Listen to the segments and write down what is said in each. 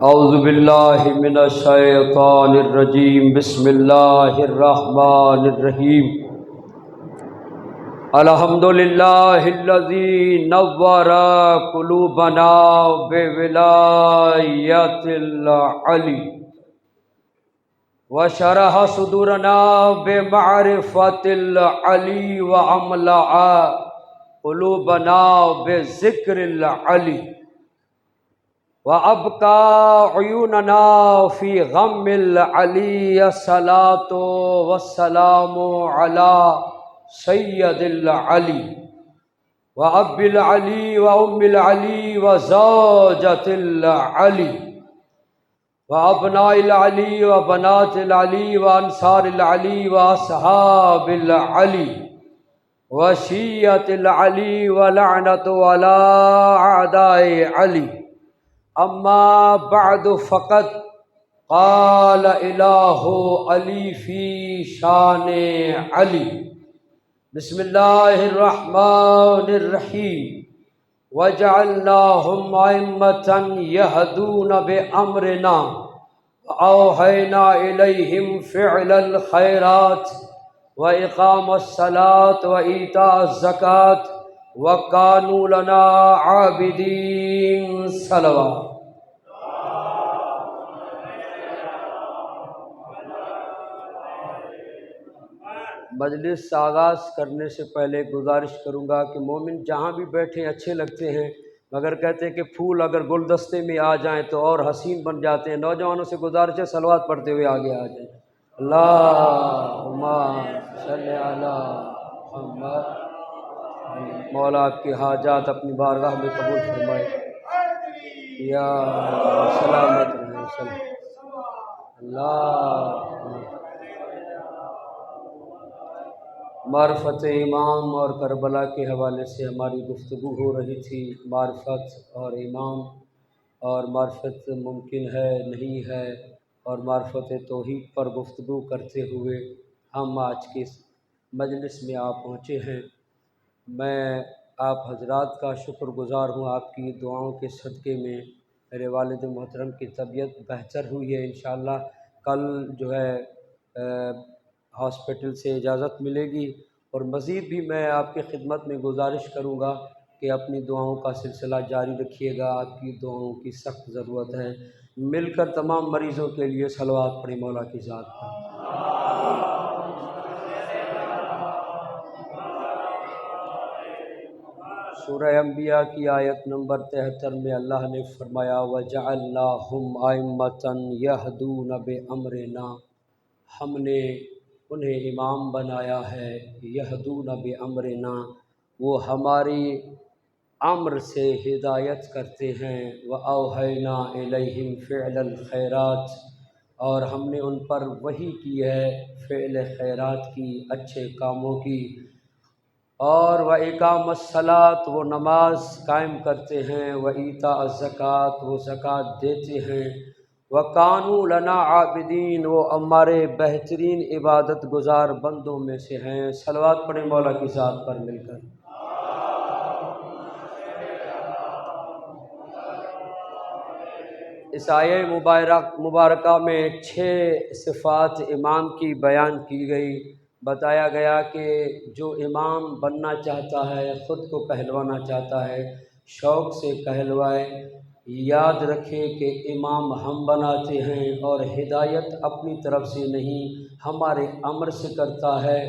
اعوذ باللہ من الشیطان الرجیم بسم اللہ الرحمن الرحیم الحمد للہ الذی نور قلوبنا بولایت العلی وشرح صدورنا بمعرفت العلی واملأ قلوبنا بذکر العلی وَأَبْقَى عُيُونَنَا فِي غَمِّ الْعَلِيِّ الصَّلَاةُ وَالسَّلَامُ عَلَى سَيِّدِ الْعَلِيِّ وَأَبِّ الْعَلِيِّ وَأُمِّ الْعَلِيِّ وَزَوْجَةِ الْعَلِيِّ وَأَبْنَاءِ الْعَلِيِّ وَبَنَاتِ الْعَلِيِّ وَأَنصَارِ الْعَلِيِّ وَأَصْحَابِ الْعَلِيِّ وَشِيَّةِ الْعَلِيِّ وَلَعْنَةُ عَلَى أَعْدَاءِ عَلِيِّ اما بعد فقط قال الہ علی فی شان علی بسم اللہ الرحمن الرحیم وجعلناہم ائمۃ یہدون بامرنا واوحینا الیہم فعل الخیرات واقام الصلاۃ وایتاء الزکوٰۃ وَكَانُوا لَنَا عَابِدِينَ صلوات۔ مجلس سے آغاز کرنے سے پہلے گزارش کروں گا کہ مومن جہاں بھی بیٹھے اچھے لگتے ہیں، مگر کہتے ہیں کہ پھول اگر گلدستے میں آ جائیں تو اور حسین بن جاتے ہیں۔ نوجوانوں سے گزارش ہے صلوات پڑھتے ہوئے آگے آ جائیں۔ اللہم صلی علی محمد۔ مولا آپ کی حاجات اپنی بارگاہ میں قبول فرمائے۔ یا سلامت رہے اللہ۔ معرفت امام اور کربلا کے حوالے سے ہماری گفتگو ہو رہی تھی۔ معرفت اور امام اور معرفت ممکن ہے نہیں ہے، اور معرفت توحید پر گفتگو کرتے ہوئے ہم آج کی مجلس میں آپ پہنچے ہیں۔ میں آپ حضرات کا شکر گزار ہوں، آپ کی دعاؤں کے صدقے میں میرے والد محترم کی طبیعت بہتر ہوئی ہے۔ انشاءاللہ کل جو ہے ہاسپٹل سے اجازت ملے گی، اور مزید بھی میں آپ کی خدمت میں گزارش کروں گا کہ اپنی دعاؤں کا سلسلہ جاری رکھیے گا۔ آپ کی دعاؤں کی سخت ضرورت ہے۔ مل کر تمام مریضوں کے لیے صلوات پڑھیں مولا کی ذات پر۔ سورہ انبیاء کی آیت نمبر 73 میں اللہ نے فرمایا وَجَعَلْنَاهُمْ أَئِمَّةً يَهْدُونَ بِأَمْرِنَا، ہم نے انہیں امام بنایا ہے۔ یہدون بِأَمْرِنَا، وہ ہماری امر سے ہدایت کرتے ہیں۔ وَأَوْحَيْنَا إِلَيْهِمْ فِعْلَ الْخَيْرَاتِ، اور ہم نے ان پر وحی کی ہے فعل خیرات کی، اچھے کاموں کی۔ اور وَإِقَامَ الصَّلَاةِ، وہ نماز قائم کرتے ہیں۔ وَإِيتَاءَ الزَّكَاةِ، وہ زکوٰۃ دیتے ہیں۔ وَكَانُوا لَنَا عَابِدِينَ، وہ ہمارے بہترین عبادت گزار بندوں میں سے ہیں۔ صلوات پڑھیں مولا کی ذات پر مل کر۔ اس آیہ مبارکہ میں 6 صفات امام کی بیان کی گئی۔ بتایا گیا کہ جو امام بننا چاہتا ہے، خود کو کہلوانا چاہتا ہے، شوق سے کہلوائے۔ یاد رکھے کہ امام ہم بناتے ہیں، اور ہدایت اپنی طرف سے نہیں، ہمارے امر سے کرتا ہے،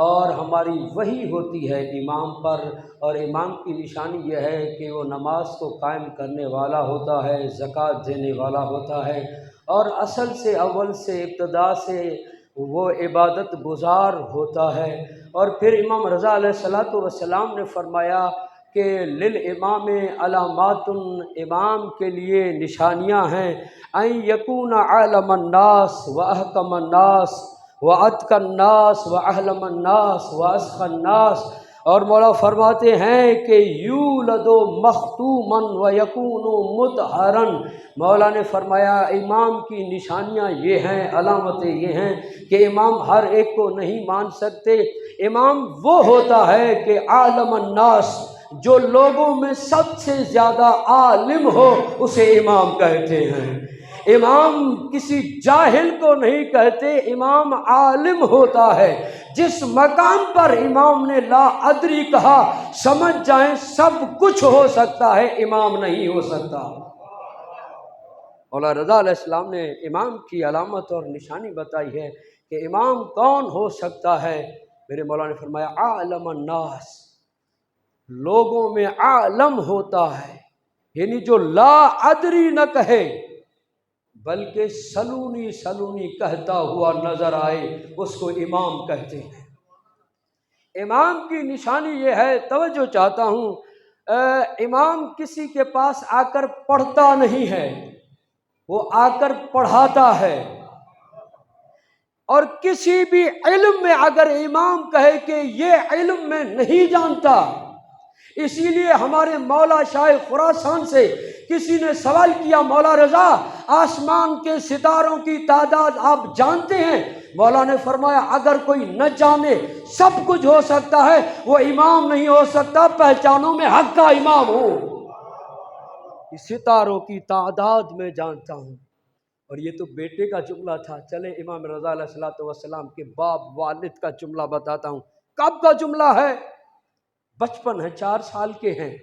اور ہماری وحی ہوتی ہے امام پر۔ اور امام کی نشانی یہ ہے کہ وہ نماز کو قائم کرنے والا ہوتا ہے، زکوٰۃ دینے والا ہوتا ہے، اور اصل سے اول سے ابتدا سے وہ عبادت گزار ہوتا ہے۔ اور پھر امام رضا علیہ السلام نے فرمایا کہ للامام علامات، امام کے لیے نشانیاں ہیں۔ ان یکون اعلم الناس واحکم الناس واتقی الناس واحلم الناس واسخی الناس، اور مولا فرماتے ہیں کہ یولد مختوما ویکون مطہرا۔ مولا نے فرمایا امام کی نشانیاں یہ ہیں، علامتیں یہ ہیں کہ امام ہر ایک کو نہیں مان سکتے۔ امام وہ ہوتا ہے کہ عالم الناس، جو لوگوں میں سب سے زیادہ عالم ہو اسے امام کہتے ہیں۔ امام کسی جاہل کو نہیں کہتے، امام عالم ہوتا ہے۔ جس مقام پر امام نے لا ادری کہا سمجھ جائیں سب کچھ ہو سکتا ہے، امام نہیں ہو سکتا۔ مولانا رضا علیہ السلام نے امام کی علامت اور نشانی بتائی ہے کہ امام کون ہو سکتا ہے۔ میرے مولانا نے فرمایا عالم الناس، لوگوں میں عالم ہوتا ہے، یعنی جو لا ادری نہ کہے بلکہ سلونی سلونی کہتا ہوا نظر آئے اس کو امام کہتے ہیں۔ امام کی نشانی یہ ہے، توجہ چاہتا ہوں، امام کسی کے پاس آ کر پڑھتا نہیں ہے، وہ آ کر پڑھاتا ہے۔ اور کسی بھی علم میں اگر امام کہے کہ یہ علم میں نہیں جانتا، اسی لیے ہمارے مولا شاہ خراسان سے کسی نے سوال کیا، مولا رضا آسمان کے ستاروں کی تعداد آپ جانتے ہیں؟ مولا نے فرمایا اگر کوئی نہ جانے سب کچھ ہو سکتا ہے، وہ امام نہیں ہو سکتا، پہچانوں میں حق کا امام ہوں۔ ستاروں کی تعداد میں جانتا ہوں۔ اور یہ تو بیٹے کا جملہ تھا، چلے امام رضا علیہ السلام کے باپ والد کا جملہ بتاتا ہوں۔ کب کا جملہ ہے؟ بچپن ہے، 4 سال کے ہیں۔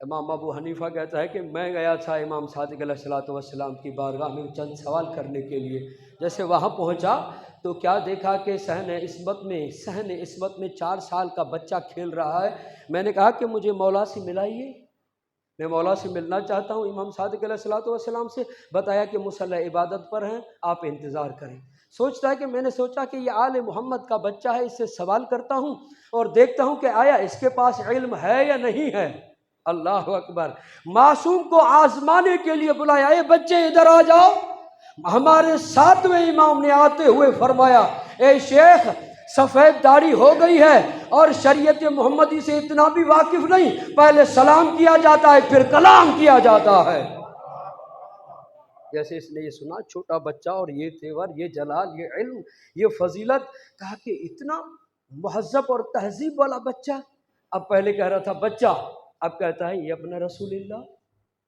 امام ابو حنیفہ کہتا ہے کہ میں گیا تھا امام صادق علیہ السلام کی بارگاہ میں چند سوال کرنے کے لیے۔ جیسے وہاں پہنچا تو کیا دیکھا کہ صحن عصمت میں 4 سال کا بچہ کھیل رہا ہے۔ میں نے کہا کہ مجھے مولا سے ملائیے، میں مولا سے ملنا چاہتا ہوں امام صادق علیہ السلام سے۔ بتایا کہ مصلی عبادت پر ہیں، آپ انتظار کریں۔ سوچتا ہے کہ میں نے سوچا کہ یہ آل محمد کا بچہ ہے، اس سے سوال کرتا ہوں اور دیکھتا ہوں کہ آیا اس کے پاس علم ہے یا نہیں ہے۔ اللہ اکبر! معصوم کو آزمانے کے لیے بلایا، اے بچے ادھر آ جاؤ۔ ہمارے 7ویں امام نے آتے ہوئے فرمایا، اے شیخ سفید داڑھی ہو گئی ہے اور شریعت محمدی سے اتنا بھی واقف نہیں، پہلے سلام کیا جاتا ہے پھر کلام کیا جاتا ہے۔ جیسے اس نے یہ سنا، چھوٹا بچہ، اور یہ تیور، یہ جلال، یہ علم، یہ فضیلت، کہا کہ اتنا مہذب اور تہذیب والا بچہ۔ اب پہلے کہہ رہا تھا بچہ، اب کہتا ہے یہ اپنا رسول اللہ،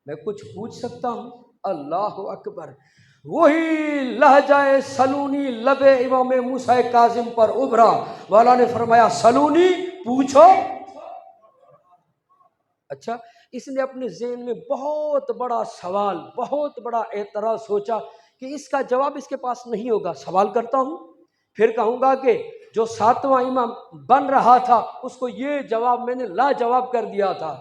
میں کچھ پوچھ سکتا ہوں؟ اللہ اکبر! وہی لہجہ سلونی لب امام موسیٰ کاظم پر ابھرا۔ مولا نے فرمایا سلونی، پوچھو۔ اچھا، اس نے اپنے ذہن میں بہت بڑا سوال، بہت بڑا اعتراض سوچا کہ اس کا جواب اس کے پاس نہیں ہوگا، سوال کرتا ہوں، پھر کہوں گا کہ جو 7واں امام بن رہا تھا اس کو یہ جواب میں نے لا جواب کر دیا تھا۔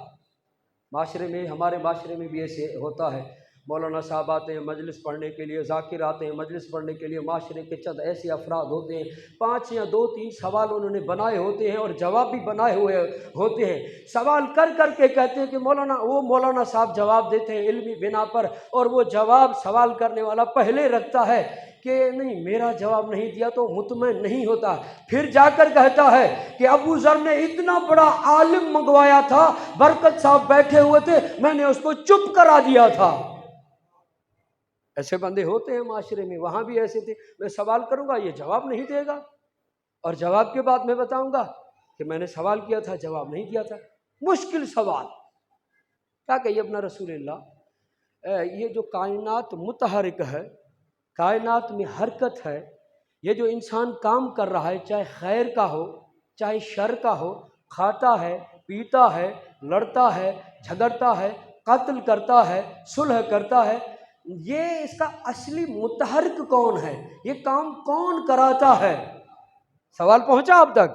معاشرے میں، ہمارے معاشرے میں بھی ایسے ہوتا ہے، مولانا صاحب آتے ہیں مجلس پڑھنے کے لیے، ذاکر آتے ہیں مجلس پڑھنے کے لیے، معاشرے کے چند ایسے افراد ہوتے ہیں 5 یا 2-3 سوال انہوں نے بنائے ہوتے ہیں اور جواب بھی بنائے ہوئے ہوتے ہیں، سوال کر کر کے کہتے ہیں کہ مولانا صاحب جواب دیتے ہیں علمی بنا پر، اور وہ جواب سوال کرنے والا پہلے رکھتا ہے کہ نہیں میرا جواب نہیں دیا تو مطمئن نہیں ہوتا، پھر جا کر کہتا ہے کہ ابو ذر نے اتنا بڑا عالم منگوایا تھا، برکت صاحب بیٹھے ہوئے تھے، میں نے اس کو چپ کرا دیا تھا۔ ایسے بندے ہوتے ہیں معاشرے میں، وہاں بھی ایسے تھے، میں سوال کروں گا یہ جواب نہیں دے گا، اور جواب کے بعد میں بتاؤں گا کہ میں نے سوال کیا تھا جواب نہیں دیا تھا۔ مشکل سوال، کیا کہیے اپنا رسول اللہ، یہ جو کائنات متحرک ہے، کائنات میں حرکت ہے، یہ جو انسان کام کر رہا ہے، چاہے خیر کا ہو چاہے شر کا ہو، کھاتا ہے پیتا ہے، لڑتا ہے جھگڑتا ہے، قتل کرتا ہے، صلح کرتا ہے، یہ اس کا اصلی متحرک کون ہے؟ یہ کام کون کراتا ہے؟ سوال پہنچا آپ تک؟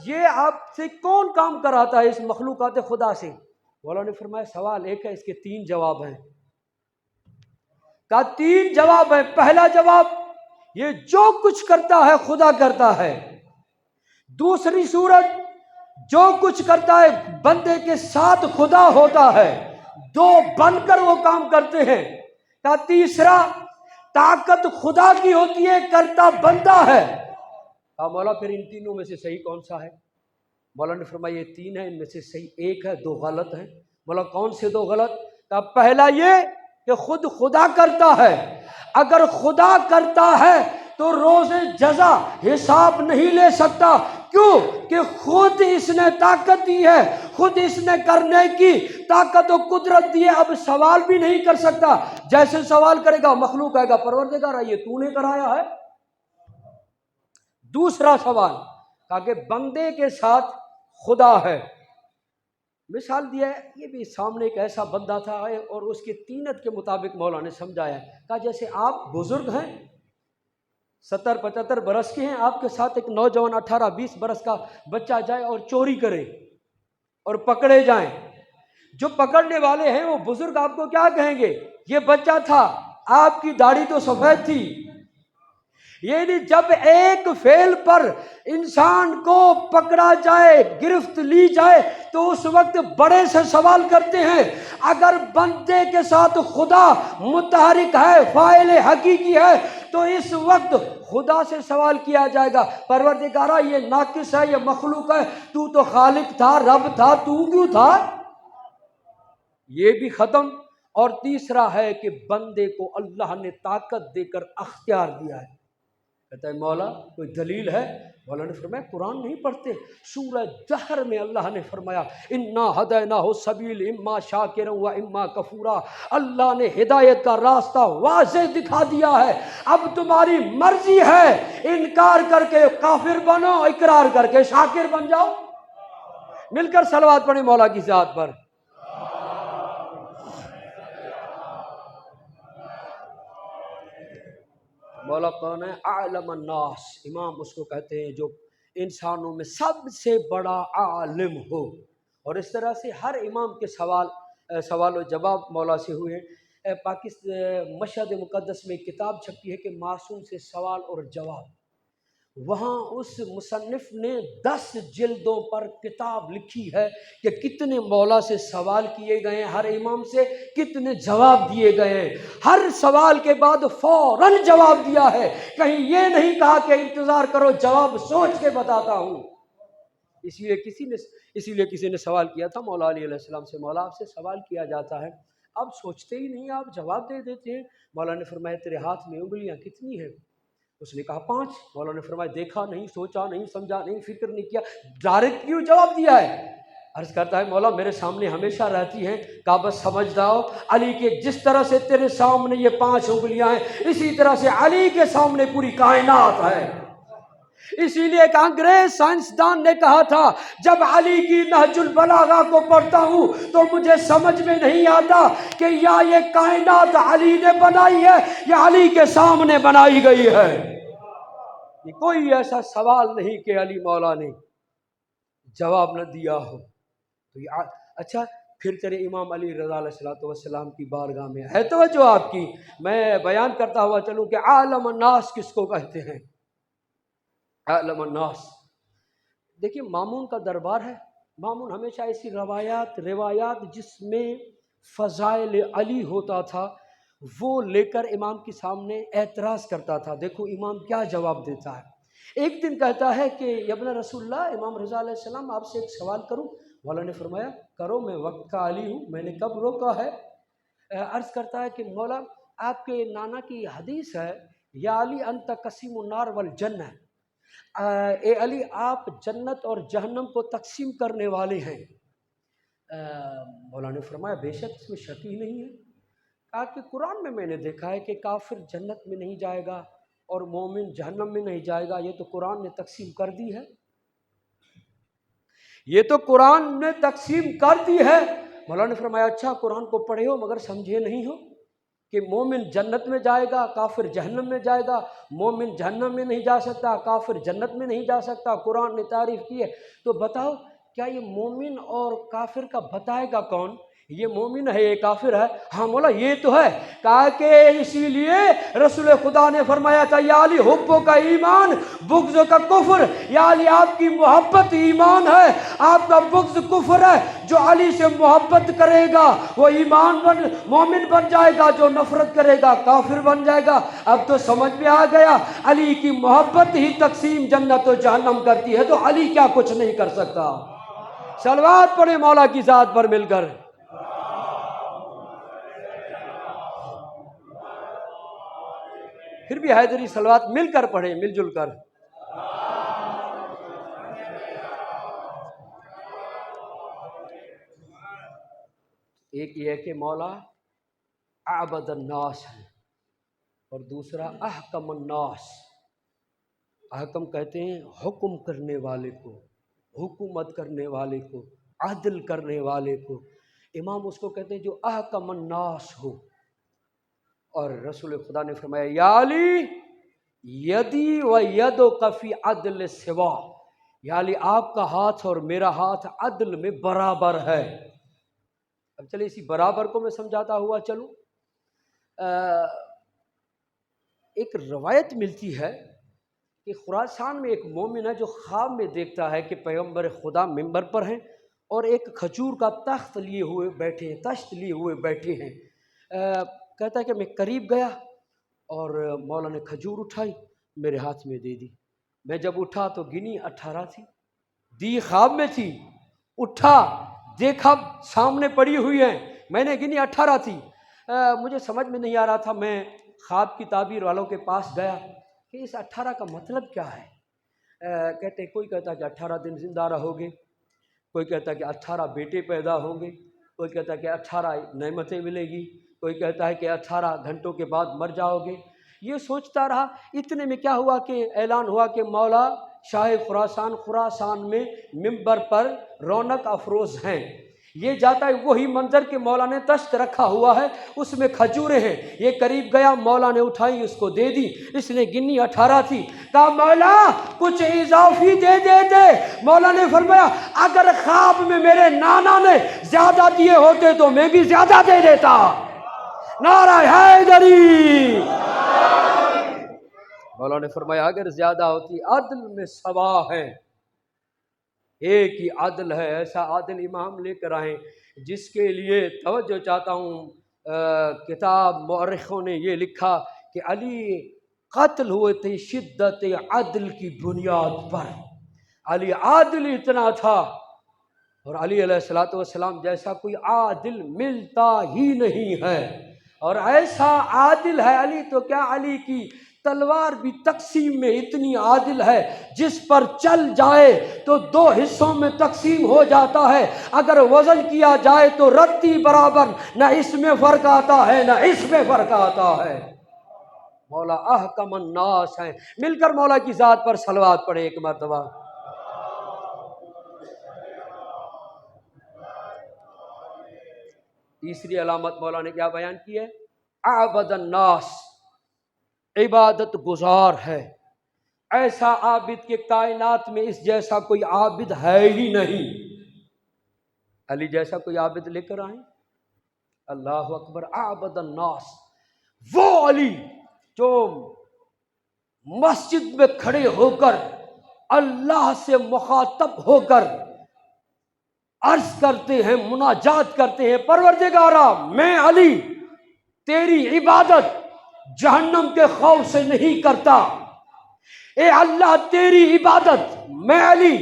یہ آپ سے کون کام کراتا ہے اس مخلوقات خدا سے؟ مولا نے فرمایا سوال ایک ہے، اس کے 3 جواب ہیں۔ کا 3 جواب ہیں۔ پہلا جواب، یہ جو کچھ کرتا ہے خدا کرتا ہے۔ دوسری صورت، جو کچھ کرتا ہے بندے کے ساتھ خدا ہوتا ہے، 2 بن کر وہ کام کرتے ہیں۔ کا تیسرا، طاقت خدا کی ہوتی ہے، کرتا بندہ ہے۔ مولا پھر ان تینوں میں سے صحیح کون سا ہے؟ مولا نے فرمایا یہ 3 ہیں، ان میں سے صحیح 1 ہے، 2 غلط ہیں۔ مولا کون سے 2 غلط؟ کا پہلا یہ کہ خود خدا کرتا ہے، اگر خدا کرتا ہے تو روز جزا حساب نہیں لے سکتا، کیوں کہ خود اس نے طاقت دی ہے، خود اس نے کرنے کی طاقت و قدرت دی ہے، اب سوال بھی نہیں کر سکتا۔ جیسے سوال کرے گا مخلوق آئے گا، پروردگار یہ تو نے کرایا ہے۔ دوسرا سوال کہا کہ بندے کے ساتھ خدا ہے۔ مثال دیا ہے، یہ بھی سامنے ایک ایسا بندہ تھا اور اس کی طینت کے مطابق مولا نے سمجھایا ہے۔ کہا جیسے آپ بزرگ ہیں، 70-75 برس کے ہیں، آپ کے ساتھ ایک نوجوان 18-20 برس کا بچہ جائے اور چوری کرے اور پکڑے جائیں، جو پکڑنے والے ہیں وہ بزرگ آپ کو کیا کہیں گے؟ یہ بچہ تھا، آپ کی داڑھی تو سفید تھی۔ یعنی جب ایک فعل پر انسان کو پکڑا جائے، گرفت لی جائے، تو اس وقت بڑے سے سوال کرتے ہیں۔ اگر بندے کے ساتھ خدا متحرک ہے، فاعل حقیقی ہے، تو اس وقت خدا سے سوال کیا جائے گا، پروردگارا یہ ناقص ہے، یہ مخلوق ہے، تو تو خالق تھا، رب تھا، تو کیوں تھا؟ یہ بھی ختم۔ اور تیسرا ہے کہ بندے کو اللہ نے طاقت دے کر اختیار دیا ہے۔ کہتا ہے مولا کوئی دلیل ہے؟ مولا نے فرمایا قرآن نہیں پڑھتے؟ سورہ دہر میں اللہ نے فرمایا انا ہدیناہ السبیل اما شاکرا و اما کفورا، اللہ نے ہدایت کا راستہ واضح دکھا دیا ہے، اب تمہاری مرضی ہے، انکار کر کے کافر بنو، اقرار کر کے شاکر بن جاؤ۔ مل کر صلوات پڑھیں مولا کی ذات پر۔ مولا کون ہے؟ اعلم الناس، امام اس کو کہتے ہیں جو انسانوں میں سب سے بڑا عالم ہو۔ اور اس طرح سے ہر امام کے سوال و جواب مولا سے ہوئے۔ پاکستان مشہد مقدس میں کتاب چھپی ہے کہ معصوم سے سوال اور جواب، وہاں اس مصنف نے 10 جلدوں پر کتاب لکھی ہے کہ کتنے مولا سے سوال کیے گئے ہیں، ہر امام سے کتنے جواب دیے گئے ہیں، ہر سوال کے بعد فوراً جواب دیا ہے، کہیں یہ نہیں کہا کہ انتظار کرو جواب سوچ کے بتاتا ہوں۔ اسی لیے کسی نے سوال کیا تھا مولا علیہ السلام سے، مولا آپ سے سوال کیا جاتا ہے، آپ سوچتے ہی نہیں، آپ جواب دے دیتے ہیں۔ مولا نے فرمایا تیرے ہاتھ میں انگلیاں کتنی ہیں؟ اس نے کہا 5۔ مولا نے فرمایا دیکھا نہیں، سوچا نہیں، سمجھا نہیں، فکر نہیں کیا، ڈائریکٹ کیوں جواب دیا ہے؟ عرض کرتا ہے مولا میرے سامنے ہمیشہ رہتی ہیں، کہا بس سمجھ جاؤ علی کے جس طرح سے تیرے سامنے یہ 5 انگلیاں ہیں، اسی طرح سے علی کے سامنے پوری کائنات ہے۔ اسی لیے ایک انگریز سائنسدان نے کہا تھا جب علی کی نہج البلاغہ کو پڑھتا ہوں تو مجھے سمجھ میں نہیں آتا کہ یا یہ کائنات علی نے بنائی ہے یا علی کے سامنے بنائی گئی ہے۔ کوئی ایسا سوال نہیں کہ علی مولا نے جواب نہ دیا ہو۔ تو اچھا پھر تیرے امام علی رضا علیہ السلام کی بارگاہ میں ہے توجہ آپ کی، میں بیان کرتا ہوا چلوں کہ عالم الناس کس کو کہتے ہیں؟ عالم الناس، دیکھیے مامون کا دربار ہے، مامون ہمیشہ ایسی روایات جس میں فضائل علی ہوتا تھا وہ لے کر امام کے سامنے اعتراض کرتا تھا۔ دیکھو امام کیا جواب دیتا ہے۔ ایک دن کہتا ہے کہ ابن رسول اللہ امام رضا علیہ السلام آپ سے ایک سوال کروں؟ مولا نے فرمایا کرو، میں وقت کا علی ہوں، میں نے کب روکا ہے؟ عرض کرتا ہے کہ مولا آپ کے نانا کی حدیث ہے یا علی انت قسیم النار والجنہ، اے علی آپ جنت اور جہنم کو تقسیم کرنے والے ہیں۔ مولا نے فرمایا بے شک اس میں شک ہی نہیں ہے۔ کہا کہ قرآن میں نے دیکھا ہے کہ کافر جنت میں نہیں جائے گا اور مومن جہنم میں نہیں جائے گا، یہ تو قرآن نے تقسیم کر دی ہے، یہ تو قرآن نے تقسیم کر دی ہے۔ مولا نے فرمایا اچھا قرآن کو پڑھے ہو مگر سمجھے نہیں ہو کہ مومن جنت میں جائے گا، کافر جہنم میں جائے گا، مومن جہنم میں نہیں جا سکتا، کافر جنت میں نہیں جا سکتا، قرآن نے تعریف کی ہے، تو بتاؤ کیا یہ مومن اور کافر کا بتائے گا کون؟ یہ مومن ہے یہ کافر ہے؟ ہاں مولا یہ تو ہے۔ کہا کہ اسی لیے رسول خدا نے فرمایا تھا یا علی حبوں کا ایمان بغض کا کفر، یا علی آپ کی محبت ایمان ہے، آپ کا بغض کفر ہے، جو علی سے محبت کرے گا وہ مومن بن جائے گا، جو نفرت کرے گا کافر بن جائے گا۔ اب تو سمجھ میں آ گیا علی کی محبت ہی تقسیم جنت و جہنم کرتی ہے، تو علی کیا کچھ نہیں کر سکتا؟ صلوات پڑھیں مولا کی ذات پر مل کر۔ پھر بھی حیدری صلوات مل کر پڑھیں، مل جل کر۔ ایک یہ ہے کہ مولا اعبد الناس ہے، اور دوسرا احکم الناس۔ احکم کہتے ہیں حکم کرنے والے کو، حکومت کرنے والے کو، عدل کرنے والے کو۔ امام اس کو کہتے ہیں جو احکم الناس ہو۔ اور رسول خدا نے فرمایا یا علی یدی و یدک فی عدل سوا، یا علی آپ کا ہاتھ اور میرا ہاتھ عدل میں برابر ہے۔ اب چلے اسی برابر کو میں سمجھاتا ہوا چلوں۔ ایک روایت ملتی ہے کہ خراسان میں ایک مومن ہے جو خواب میں دیکھتا ہے کہ پیغمبر خدا منبر پر ہیں اور ایک کھجور کا تخت لیے ہوئے بیٹھے ہیں، تشت لیے ہوئے بیٹھے ہیں۔ کہتا ہے کہ میں قریب گیا اور مولا نے کھجور اٹھائی، میرے ہاتھ میں دے دی۔ میں جب اٹھا تو گنی 18 تھی، دی خواب میں تھی، اٹھا دیکھا سامنے پڑی ہوئی ہیں، میں نے گنی 18 تھی۔ مجھے سمجھ میں نہیں آ رہا تھا، میں خواب کی تعبیر والوں کے پاس گیا کہ اس 18 کا مطلب کیا ہے؟ کہتے کوئی کہتا ہے کہ 18 دن زندہ رہو گے، کوئی کہتا ہے کہ 18 بیٹے پیدا ہوں گے، کوئی کہتا ہے کہ 18 نعمتیں ملے گی، کوئی کہتا ہے کہ 18 گھنٹوں کے بعد مر جاؤ گے۔ یہ سوچتا رہا، اتنے میں کیا ہوا کہ اعلان ہوا کہ مولا شاہ خراسان میں منبر پر رونق افروز ہیں۔ یہ جاتا ہے وہی منظر کہ مولا نے تشت رکھا ہوا ہے، اس میں کھجوریں ہیں۔ یہ قریب گیا، مولا نے اٹھائی اس کو دے دی، اس نے گنی 18 تھی۔ کہا مولا کچھ اضافی دے دیتے۔ مولا نے فرمایا اگر خواب میں میرے نانا نے زیادہ دیے ہوتے تو میں بھی زیادہ دے دیتا۔ نعرہ حیدری۔ مولا نے فرمایا اگر زیادہ ہوتی، عدل میں سوا ہے، ایک ہی عدل ہے۔ ایسا عادل امام لے کر آئیں جس کے لیے توجہ چاہتا ہوں، کتاب مورخوں نے یہ لکھا کہ علی قتل ہوئے تھے شدت عدل کی بنیاد پر۔ علی عادل اتنا تھا، اور علی علیہ السلام جیسا کوئی عادل ملتا ہی نہیں ہے، اور ایسا عادل ہے علی تو کیا، علی کی تلوار بھی تقسیم میں اتنی عادل ہے، جس پر چل جائے تو 2 حصوں میں تقسیم ہو جاتا ہے، اگر وزن کیا جائے تو رتی برابر، نہ اس میں فرق آتا ہے نہ اس میں فرق آتا ہے۔ مولا احکم الناس ہے۔ مل کر مولا کی ذات پر صلوات پڑھیں ایک مرتبہ۔ تیسری علامت مولا نے کیا بیان کی ہے؟ اعبد الناس، عبادت گزار ہے۔ ایسا عابد کہ کائنات میں اس جیسا کوئی عابد ہے ہی نہیں۔ علی جیسا کوئی عابد لے کر آئیں۔ اللہ اکبر۔ اعبد الناس، وہ علی جو مسجد میں کھڑے ہو کر اللہ سے مخاطب ہو کر عرض کرتے ہیں، مناجات کرتے ہیں، پروردگارا میں علی تیری عبادت جہنم کے خوف سے نہیں کرتا، اے اللہ تیری عبادت میں علی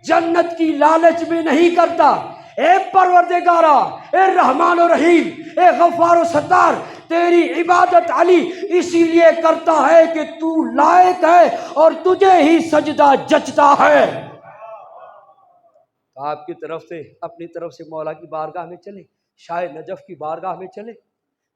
جنت کی لالچ میں نہیں کرتا، اے پروردگارا، اے رحمان و رحیم، اے غفار و ستار، تیری عبادت علی اسی لیے کرتا ہے کہ تو لائق ہے اور تجھے ہی سجدہ جچتا ہے۔ آپ کی طرف سے، اپنی طرف سے مولا کی بارگاہ میں چلے، شاہ نجف کی بارگاہ میں چلے،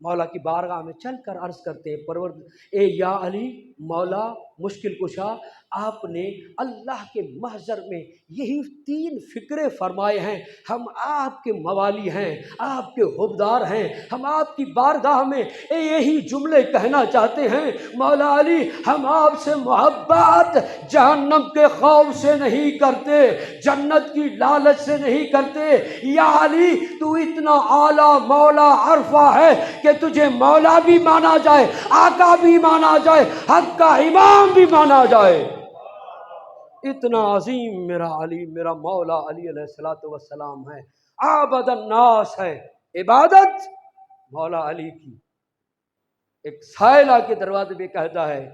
مولا کی بارگاہ میں چل کر عرض کرتے ہیں اے یا علی مولا مشکل کشا، آپ نے اللہ کے محضر میں یہی 3 فکرے فرمائے ہیں، ہم آپ کے موالی ہیں، آپ کے حبدار ہیں، ہم آپ کی بارگاہ میں یہی جملے کہنا چاہتے ہیں، مولا علی ہم آپ سے محبت جہنم کے خوف سے نہیں کرتے، جنت کی لالچ سے نہیں کرتے، یا علی تو اتنا اعلیٰ مولا عرفہ ہے کہ تجھے مولا بھی مانا جائے، آقا بھی مانا جائے، حق کا امام بھی مانا جائے۔ اتنا عظیم میرا علی، میرا مولا علی علیہ السلام ہے۔ عابد الناس ہے، عبادت مولا علی کی۔ ایک سائلہ کے دروازے پہ کہتا ہے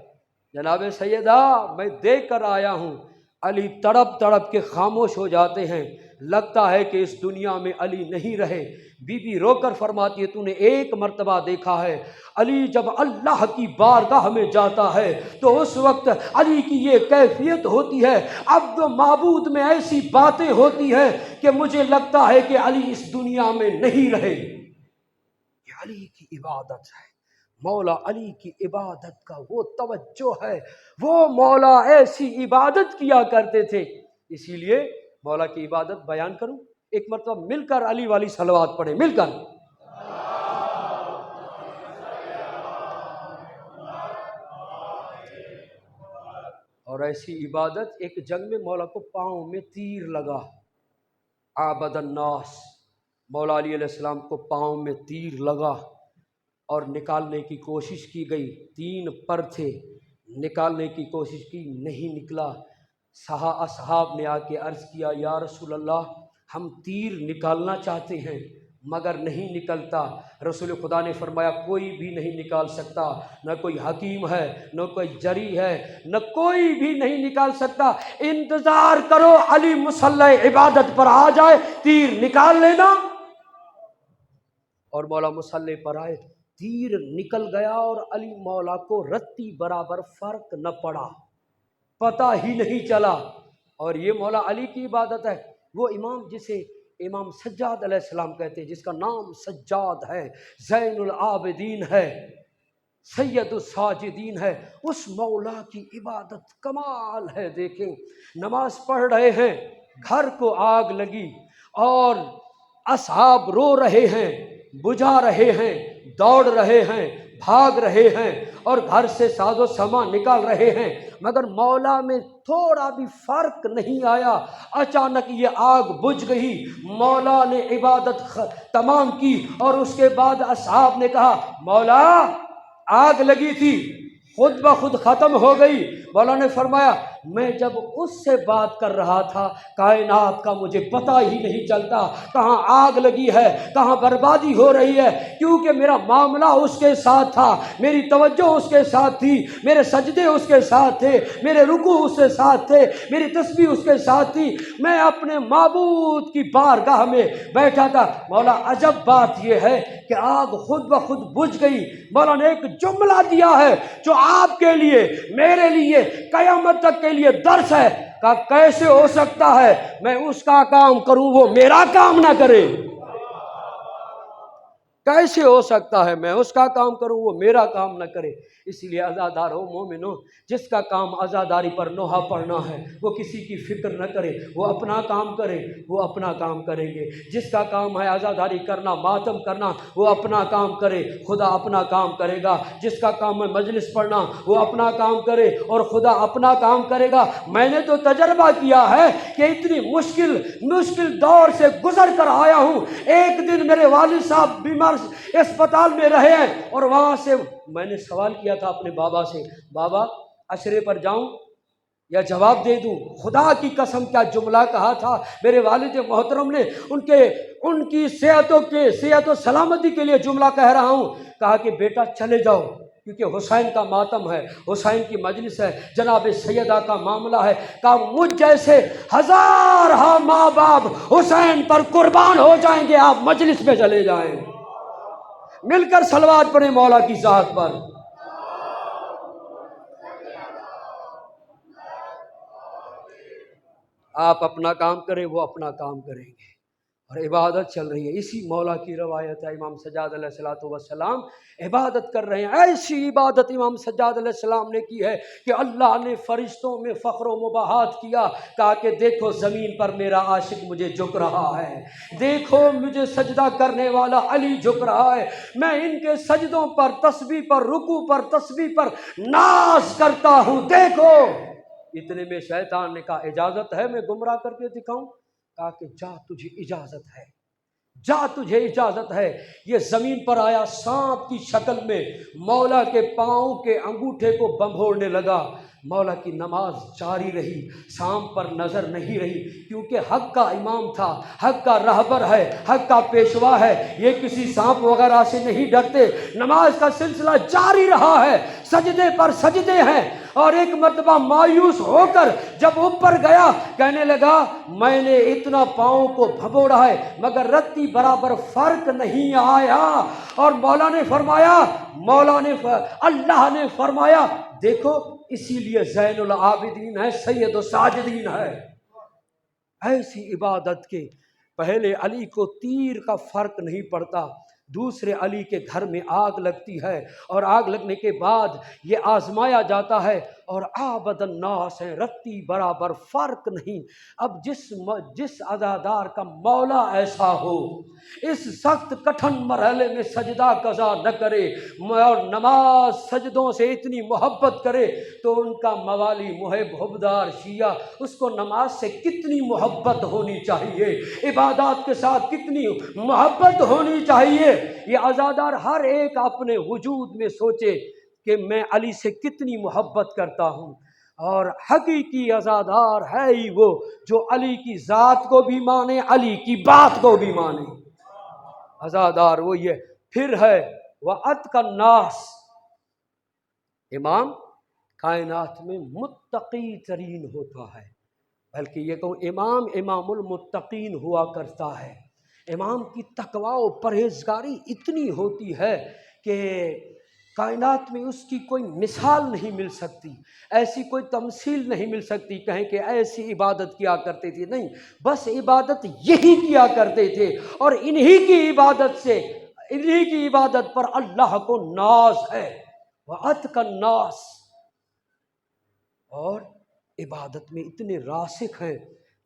جناب سیدہ میں دیکھ کر آیا ہوں، علی تڑپ تڑپ کے خاموش ہو جاتے ہیں، لگتا ہے کہ اس دنیا میں علی نہیں رہے۔ بی بی رو کر فرماتی ہے تو نے ایک مرتبہ دیکھا ہے علی جب اللہ کی بارگاہ میں جاتا ہے تو اس وقت علی کی یہ کیفیت ہوتی ہے، عبد و معبود میں ایسی باتیں ہوتی ہیں کہ مجھے لگتا ہے کہ علی اس دنیا میں نہیں رہے۔ علی کی عبادت ہے، مولا علی کی عبادت کا وہ توجہ ہے، وہ مولا ایسی عبادت کیا کرتے تھے۔ اسی لیے مولا کی عبادت بیان کروں، ایک مرتبہ مل کر علی والی صلوات پڑھیں، مل کر۔ اور ایسی عبادت، ایک جنگ میں مولا کو پاؤں میں تیر لگا، عابد الناس، مولا علی علیہ السلام کو پاؤں میں تیر لگا اور نکالنے کی کوشش کی گئی، 3 پر تھے، نکالنے کی کوشش کی، نہیں نکلا۔ اصحاب نے آ کے عرض کیا یا رسول اللہ ہم تیر نکالنا چاہتے ہیں مگر نہیں نکلتا۔ رسول خدا نے فرمایا کوئی بھی نہیں نکال سکتا، نہ کوئی حکیم ہے، نہ کوئی جری ہے، نہ کوئی بھی نہیں نکال سکتا، انتظار کرو علی مصلی عبادت پر آ جائے تیر نکال لینا۔ اور مولا مصلی پر آئے، تیر نکل گیا اور علی مولا کو رتی برابر فرق نہ پڑا، پتہ ہی نہیں چلا۔ اور یہ مولا علی کی عبادت ہے، وہ امام جسے امام سجاد علیہ السلام کہتے ہیں، جس کا نام سجاد ہے، زین العابدین ہے، سید الساجدین ہے، اس مولا کی عبادت کمال ہے۔ دیکھیں نماز پڑھ رہے ہیں، گھر کو آگ لگی اور اصحاب رو رہے ہیں، بجھا رہے ہیں، دوڑ رہے ہیں، بھاگ رہے ہیں اور گھر سے ساز و سامان نکال رہے ہیں، مگر مولا میں تھوڑا بھی فرق نہیں آیا۔ اچانک یہ آگ بجھ گئی، مولا نے عبادت تمام کی اور اس کے بعد اصحاب نے کہا مولا آگ لگی تھی خود بخود ختم ہو گئی۔ مولا نے فرمایا میں جب اس سے بات کر رہا تھا کائنات کا مجھے پتہ ہی نہیں چلتا کہاں آگ لگی ہے، کہاں بربادی ہو رہی ہے، کیونکہ میرا معاملہ اس کے ساتھ تھا، میری توجہ اس کے ساتھ تھی، میرے سجدے اس کے ساتھ تھے، میرے رکوع اس کے ساتھ تھے، میری تسبیح اس کے ساتھ تھی، میں اپنے معبود کی بارگاہ میں بیٹھا تھا۔ مولا عجب بات یہ ہے کہ آگ خود بخود بجھ گئی۔ مولا نے ایک جملہ دیا ہے جو آپ کے لیے میرے لیے قیامت تک کے لیے درس ہے، کہ کیسے ہو سکتا ہے میں اس کا کام کروں وہ میرا کام نہ کرے، کیسے ہو سکتا ہے میں اس کا کام کروں وہ میرا کام نہ کرے۔ اسی لیے عزادارو مومنو، جس کا کام عزاداری پر نوحہ پڑھنا ہے وہ کسی کی فکر نہ کرے، وہ اپنا کام کرے، وہ اپنا کام کریں گے۔ جس کا کام ہے عزاداری کرنا، ماتم کرنا، وہ اپنا کام کرے، خدا اپنا کام کرے گا۔ جس کا کام ہے مجلس پڑھنا وہ اپنا کام کرے اور خدا اپنا کام کرے گا۔ میں نے تو تجربہ کیا ہے کہ اتنی مشکل دور سے گزر کر آیا ہوں، ایک دن میرے والد صاحب بیمار اسپتال میں رہے ہیں اور وہاں سے میں نے سوال کیا تھا اپنے بابا سے، بابا عشرے پر جاؤں یا جواب دے دوں؟ خدا کی قسم کیا جملہ کہا تھا میرے والد محترم نے، ان کی صحت و سلامتی کے لیے جملہ کہہ رہا ہوں، کہا کہ بیٹا چلے جاؤ کیونکہ حسین کا ماتم ہے، حسین کی مجلس ہے، جناب سیدہ کا معاملہ ہے، کہا مجھ جیسے ہزارہ ماں باپ حسین پر قربان ہو جائیں گے، آپ مجلس میں چلے جائیں۔ مل کر صلوات پڑھیں مولا کی ذات پر۔ آپ اپنا کام کریں وہ اپنا کام کریں گے اور عبادت چل رہی ہے۔ اسی مولا کی روایت ہے، امام سجاد علیہ السلام عبادت کر رہے ہیں۔ ایسی عبادت امام سجاد علیہ السلام نے کی ہے کہ اللہ نے فرشتوں میں فخر و مباحات کیا، کہا کہ دیکھو زمین پر میرا عاشق مجھے جھک رہا ہے، دیکھو مجھے سجدہ کرنے والا علی جھک رہا ہے، میں ان کے سجدوں پر، تسبیح پر، رکوع پر، تسبیح پر ناز کرتا ہوں، دیکھو۔ اتنے میں شیطان نے کہا اجازت ہے میں گمراہ کر کے دکھاؤں؟ کہا کہ جا تجھے اجازت ہے، جا تجھے اجازت ہے۔ یہ زمین پر آیا سانپ کی شکل میں، مولا کے پاؤں کے انگوٹھے کو بمبھوڑنے لگا۔ مولا کی نماز جاری رہی، سانپ پر نظر نہیں رہی، کیونکہ حق کا امام تھا، حق کا رہبر ہے، حق کا پیشوا ہے، یہ کسی سانپ وغیرہ سے نہیں ڈرتے۔ نماز کا سلسلہ جاری رہا ہے، سجدے پر سجدے ہیں، اور ایک مرتبہ مایوس ہو کر جب اوپر گیا کہنے لگا میں نے اتنا پاؤں کو بھگوڑا ہے مگر رتی برابر فرق نہیں آیا۔ اور مولا نے فرمایا، اللہ نے فرمایا دیکھو اسی لیے زین العابدین ہے، سید الساجدین ہے۔ ایسی عبادت کے پہلے علی کو تیر کا فرق نہیں پڑتا، دوسرے علی کے گھر میں آگ لگتی ہے اور آگ لگنے کے بعد یہ آزمایا جاتا ہے اور عابد الناس ہیں، رتی برابر فرق نہیں۔ اب جس عزادار کا مولا ایسا ہو، اس سخت کٹھن مرحلے میں سجدہ قضا نہ کرے اور نماز سجدوں سے اتنی محبت کرے، تو ان کا موالی محب حبدار شیعہ، اس کو نماز سے کتنی محبت ہونی چاہیے، عبادات کے ساتھ کتنی محبت ہونی چاہیے۔ یہ عزادار ہر ایک اپنے وجود میں سوچے کہ میں علی سے کتنی محبت کرتا ہوں، اور حقیقی عزادار ہے ہی وہ جو علی کی ذات کو بھی مانے، علی کی بات کو بھی مانے۔ عزادار وہ یہ پھر ہے وَأَتْقَى النَّاسِ، امام کائنات میں متقی ترین ہوتا ہے، بلکہ یہ کہوں امام المتقین ہوا کرتا ہے۔ امام کی تقوی و پرہیزگاری اتنی ہوتی ہے کہ کائنات میں اس کی کوئی مثال نہیں مل سکتی، ایسی کوئی تمثیل نہیں مل سکتی کہیں کہ ایسی عبادت کیا کرتے تھے، نہیں، بس عبادت یہی کیا کرتے تھے، اور انہی کی عبادت پر اللہ کو ناز ہے۔ وَأَتْقَى النَّاسِ، اور عبادت میں اتنے راسخ ہیں۔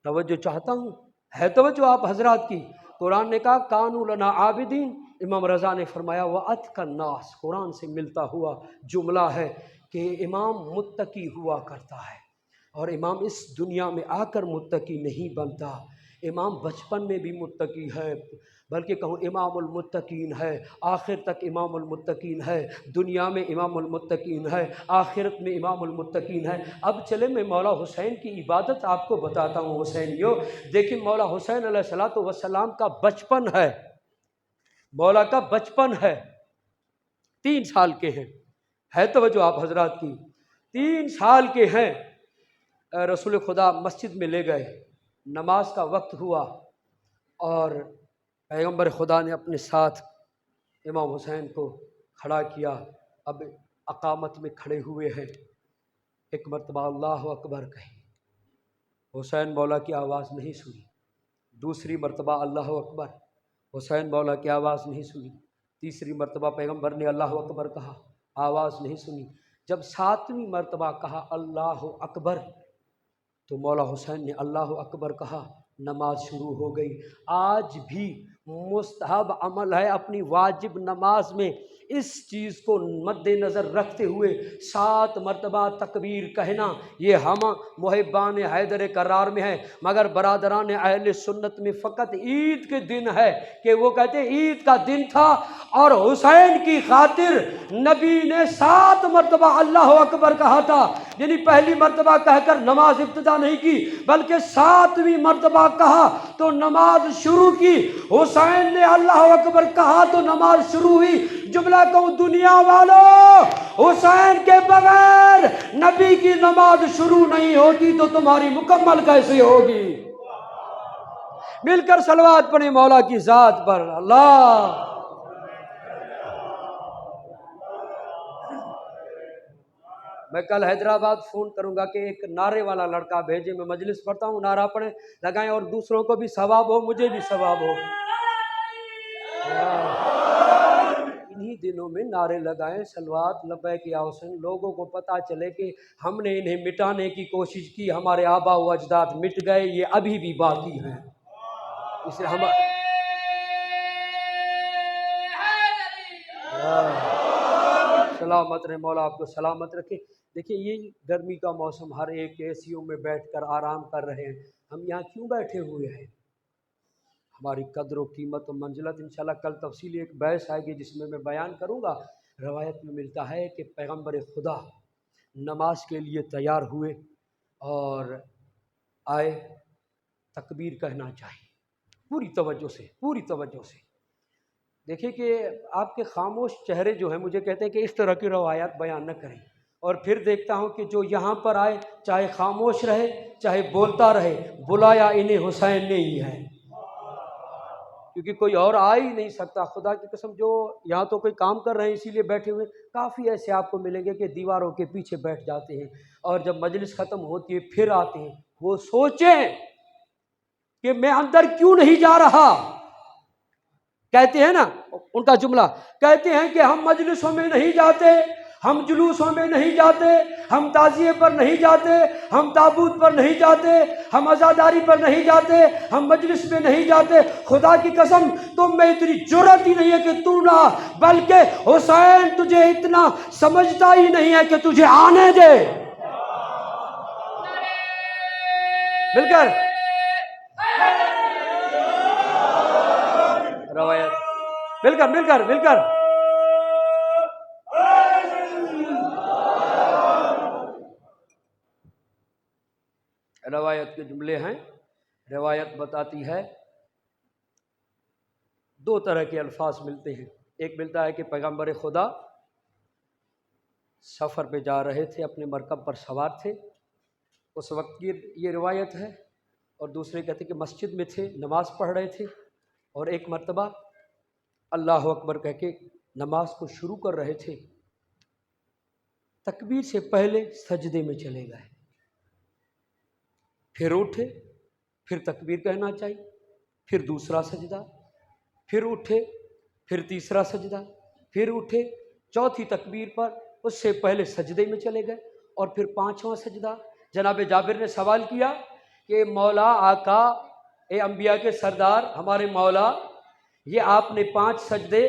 توجہ چاہتا ہوں، ہے توجہ آپ حضرات کی؟ قرآن نے کہا کانوا لنا عابدین، امام رضا نے فرمایا وَأَتْقَى النَّاسِ، قرآن سے ملتا ہوا جملہ ہے کہ امام متقی ہوا کرتا ہے، اور امام اس دنیا میں آ کر متقی نہیں بنتا، امام بچپن میں بھی متقی ہے، بلکہ کہوں امام المتقین ہے، آخر تک امام المتقین ہے، دنیا میں امام المتقین ہے، آخرت میں امام المتقین ہے۔ اب چلے میں مولا حسین کی عبادت آپ کو بتاتا ہوں۔ حسینیو دیکھیں، مولا حسین علیہ السلام کا بچپن ہے، مولا کا بچپن ہے، 3 سال کے ہیں، ہے توجہ آپ حضرات کی؟ 3 سال کے ہیں، رسول خدا مسجد میں لے گئے، نماز کا وقت ہوا اور پیغمبر خدا نے اپنے ساتھ امام حسین کو کھڑا کیا۔ اب اقامت میں کھڑے ہوئے ہیں، ایک مرتبہ اللہ اکبر کہی، حسین مولا کی آواز نہیں سنی، دوسری مرتبہ اللہ اکبر، حسین مولا کی آواز نہیں سنی، تیسری مرتبہ پیغمبر نے اللہ اکبر کہا، آواز نہیں سنی، جب 7ویں مرتبہ کہا اللہ اکبر، تو مولا حسین نے اللہ اکبر کہا، نماز شروع ہو گئی۔ آج بھی مستحب عمل ہے اپنی واجب نماز میں اس چیز کو مد نظر رکھتے ہوئے 7 مرتبہ تکبیر کہنا، یہ ہم محبان حیدر کرار میں ہے، مگر برادران اہل سنت میں فقط عید کے دن ہے کہ وہ کہتے ہیں عید کا دن تھا اور حسین کی خاطر نبی نے 7 مرتبہ اللہ اکبر کہا تھا، یعنی پہلی مرتبہ کہہ کر نماز ابتدا نہیں کی بلکہ 7ویں مرتبہ کہا تو نماز شروع کی۔ حسین نے اللہ اکبر کہا تو نماز شروع ہوئی۔ جملہ کہوں دنیا والوں، حسین کے بغیر نبی کی نماز شروع نہیں ہوتی تو تمہاری مکمل کیسے ہوگی؟ مل کر صلوات پڑھیں مولا کی ذات پر۔ اللہ میں کل حیدرآباد فون کروں گا کہ ایک نعرے والا لڑکا بھیجے، میں مجلس پڑھتا ہوں، نعرہ پڑھیں، لگائیں، اور دوسروں کو بھی ثواب ہو، مجھے بھی ثواب ہو۔ انہی دنوں میں نعرے لگائیں، صلوات لبیک یا حسین، لوگوں کو پتہ چلے کہ ہم نے انہیں مٹانے کی کوشش کی، ہمارے آبا و اجداد مٹ گئے، یہ ابھی بھی باقی ہیں، اسے ہم سلامت رہے، مولا آپ کو سلامت رکھے۔ دیکھیں یہ گرمی کا موسم، ہر ایک اے سیوں میں بیٹھ کر آرام کر رہے ہیں، ہم یہاں کیوں بیٹھے ہوئے ہیں؟ ہماری قدر و قیمت و منزلت انشاءاللہ کل تفصیلی ایک بحث آئے گی جس میں میں بیان کروں گا۔ روایت میں ملتا ہے کہ پیغمبر خدا نماز کے لیے تیار ہوئے اور آئے، تکبیر کہنا چاہیے، پوری توجہ سے، پوری توجہ سے دیکھیں کہ آپ کے خاموش چہرے جو ہیں مجھے کہتے ہیں کہ اس طرح کی روایات بیان نہ کریں، اور پھر دیکھتا ہوں کہ جو یہاں پر آئے چاہے خاموش رہے چاہے بولتا رہے، بلایا انہیں حسین نے ہی ہے، کیونکہ کوئی اور آ ہی نہیں سکتا۔ خدا کی قسم، جو یہاں تو کوئی کام کر رہے ہیں اسی لیے بیٹھے ہوئے، کافی ایسے آپ کو ملیں گے کہ دیواروں کے پیچھے بیٹھ جاتے ہیں اور جب مجلس ختم ہوتی ہے پھر آتے ہیں۔ وہ سوچیں کہ میں اندر کیوں نہیں جا رہا، کہتے ہیں نا ان کا جملہ، کہتے ہیں کہ ہم مجلسوں میں نہیں جاتے، ہم جلوسوں میں نہیں جاتے، ہم تعزیے پر نہیں جاتے، ہم تابوت پر نہیں جاتے، ہم عزاداری پر نہیں جاتے، ہم مجلس میں نہیں جاتے۔ خدا کی قسم تم میں اتنی جرأت ہی نہیں ہے کہ تو نہ، بلکہ حسین تجھے اتنا سمجھتا ہی نہیں ہے کہ تجھے آنے دے۔ مل کر روایت، مل کر روایت کے جملے ہیں۔ روایت بتاتی ہے دو طرح کے الفاظ ملتے ہیں۔ ایک ملتا ہے کہ پیغمبر خدا سفر پہ جا رہے تھے، اپنے مرکب پر سوار تھے، اس وقت کی یہ روایت ہے، اور دوسرے کہتے ہیں کہ مسجد میں تھے، نماز پڑھ رہے تھے، اور ایک مرتبہ اللہ اکبر کہہ کے نماز کو شروع کر رہے تھے، تکبیر سے پہلے سجدے میں چلے گئے، پھر اٹھے، پھر تکبیر کہنا چاہیے، پھر دوسرا سجدہ، پھر اٹھے، پھر تیسرا سجدہ، پھر اٹھے، چوتھی تکبیر پر اس سے پہلے سجدے میں چلے گئے، اور پھر پانچواں سجدہ۔ جناب جابر نے سوال کیا کہ مولا آقا، اے انبیاء کے سردار، ہمارے مولا، یہ آپ نے 5 سجدے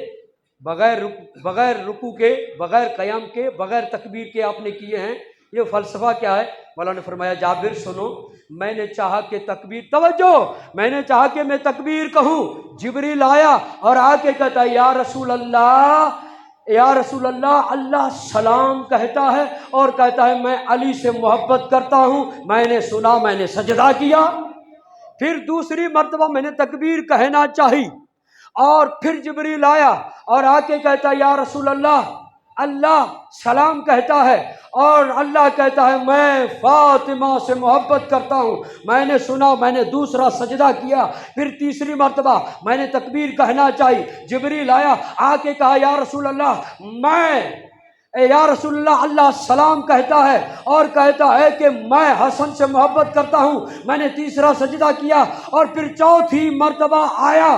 بغیر رکوع کے، بغیر قیام کے، بغیر تکبیر کے آپ نے کیے ہیں، یہ فلسفہ کیا ہے؟ مولا نے فرمایا جابر سنو، میں نے چاہا کہ تکبیر، توجہ، میں نے چاہا کہ میں تکبیر کہوں، جبریل آیا اور آ کے کہتا یا رسول اللہ، یا رسول اللہ، اللہ سلام کہتا ہے اور کہتا ہے میں علی سے محبت کرتا ہوں، میں نے سنا، میں نے سجدہ کیا۔ پھر دوسری مرتبہ میں نے تکبیر کہنا چاہی، اور پھر جبریل آیا اور آ کے کہتا یا رسول اللہ، اللہ سلام کہتا ہے اور اللہ کہتا ہے میں فاطمہ سے محبت کرتا ہوں، میں نے سنا، میں نے دوسرا سجدہ کیا۔ پھر تیسری مرتبہ میں نے تکبیر کہنا چاہی، جبریل آیا، آ کے کہا یا رسول اللہ، یا رسول اللہ، اللہ سلام کہتا ہے اور کہتا ہے کہ میں حسن سے محبت کرتا ہوں، میں نے تیسرا سجدہ کیا۔ اور پھر چوتھی مرتبہ آیا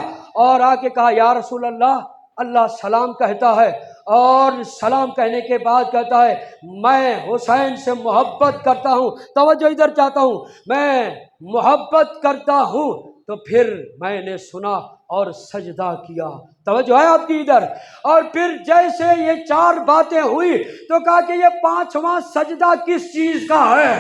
اور آ کے کہا یا رسول اللہ، اللہ سلام کہتا ہے اور سلام کہنے کے بعد کہتا ہے میں حسین سے محبت کرتا ہوں، توجہ ادھر چاہتا ہوں، میں محبت کرتا ہوں۔ تو پھر میں نے سنا اور سجدہ کیا، توجہ ہے آپ کی ادھر۔ اور پھر جیسے یہ 4 باتیں ہوئی تو کہا کہ یہ 5واں سجدہ کس چیز کا ہے؟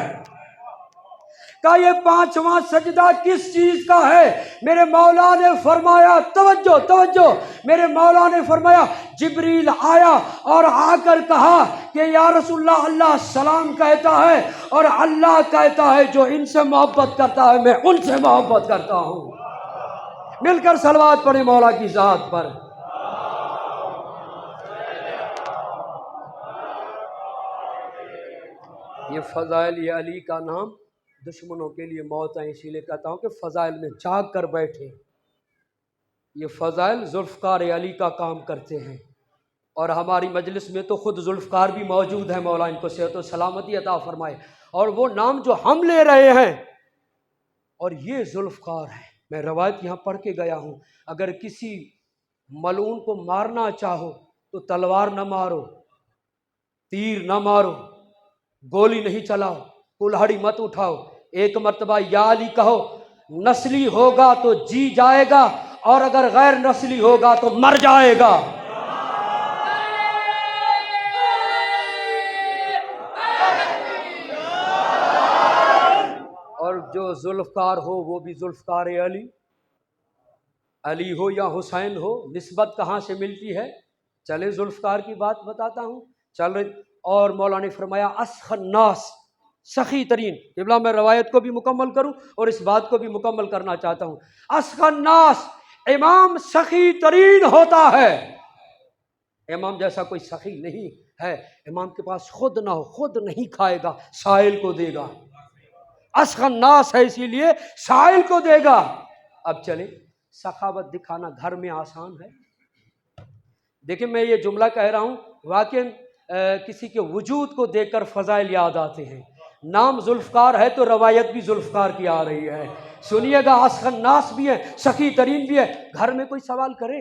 کہا یہ 5واں سجدہ کس چیز کا ہے؟ میرے مولا نے فرمایا، توجہ، میرے مولا نے فرمایا جبریل آیا اور آ کر کہا کہ یا رسول اللہ، اللہ سلام کہتا ہے اور اللہ کہتا ہے جو ان سے محبت کرتا ہے میں ان سے محبت کرتا ہوں۔ مل کر صلوات پڑھیں مولا کی ذات پر۔ یہ فضائل یہ علی کا نام دشمنوں کے لیے موت ہے، اسی لیے کہتا ہوں کہ فضائل میں جاگ کر بیٹھے۔ یہ فضائل ذوالفقار علی کا کام کرتے ہیں، اور ہماری مجلس میں تو خود ذوالفقار بھی موجود ہیں، مولا ان کو صحت و سلامتی عطا فرمائے۔ اور وہ نام جو ہم لے رہے ہیں، اور یہ ذوالفقار ہے، میں روایت یہاں پڑھ کے گیا ہوں، اگر کسی ملعون کو مارنا چاہو تو تلوار نہ مارو، تیر نہ مارو، گولی نہیں چلاؤ، کلہڑی مت اٹھاؤ، ایک مرتبہ یا علی کہو، نسلی ہوگا تو جی جائے گا اور اگر غیر نسلی ہوگا تو مر جائے گا۔ اور جو ذوالفقار ہو وہ بھی ذوالفقار علی ہو یا حسین ہو، نسبت کہاں سے ملتی ہے؟ چلے ذوالفقار کی بات بتاتا ہوں، چل رہے۔ اور مولا نے فرمایا اسخ الناس، سخی ترین، قبلہ میں روایت کو بھی مکمل کروں اور اس بات کو بھی مکمل کرنا چاہتا ہوں، اسخ الناس، امام سخی ترین ہوتا ہے۔ امام جیسا کوئی سخی نہیں ہے، امام کے پاس خود نہ ہو، خود نہیں کھائے گا، سائل کو دے گا، اسخ الناس ہے اسی لیے سائل کو دے گا۔ اب چلیں، سخاوت دکھانا گھر میں آسان ہے؟ دیکھیں میں یہ جملہ کہہ رہا ہوں، واقعاً کسی کے وجود کو دیکھ کر فضائل یاد آتے ہیں۔ نام ذوالفقار ہے تو روایت بھی ذوالفقار کی آ رہی ہے، سنیے گا، اسخ الناس بھی ہے، سخی ترین بھی ہے۔ گھر میں کوئی سوال کرے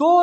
2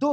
2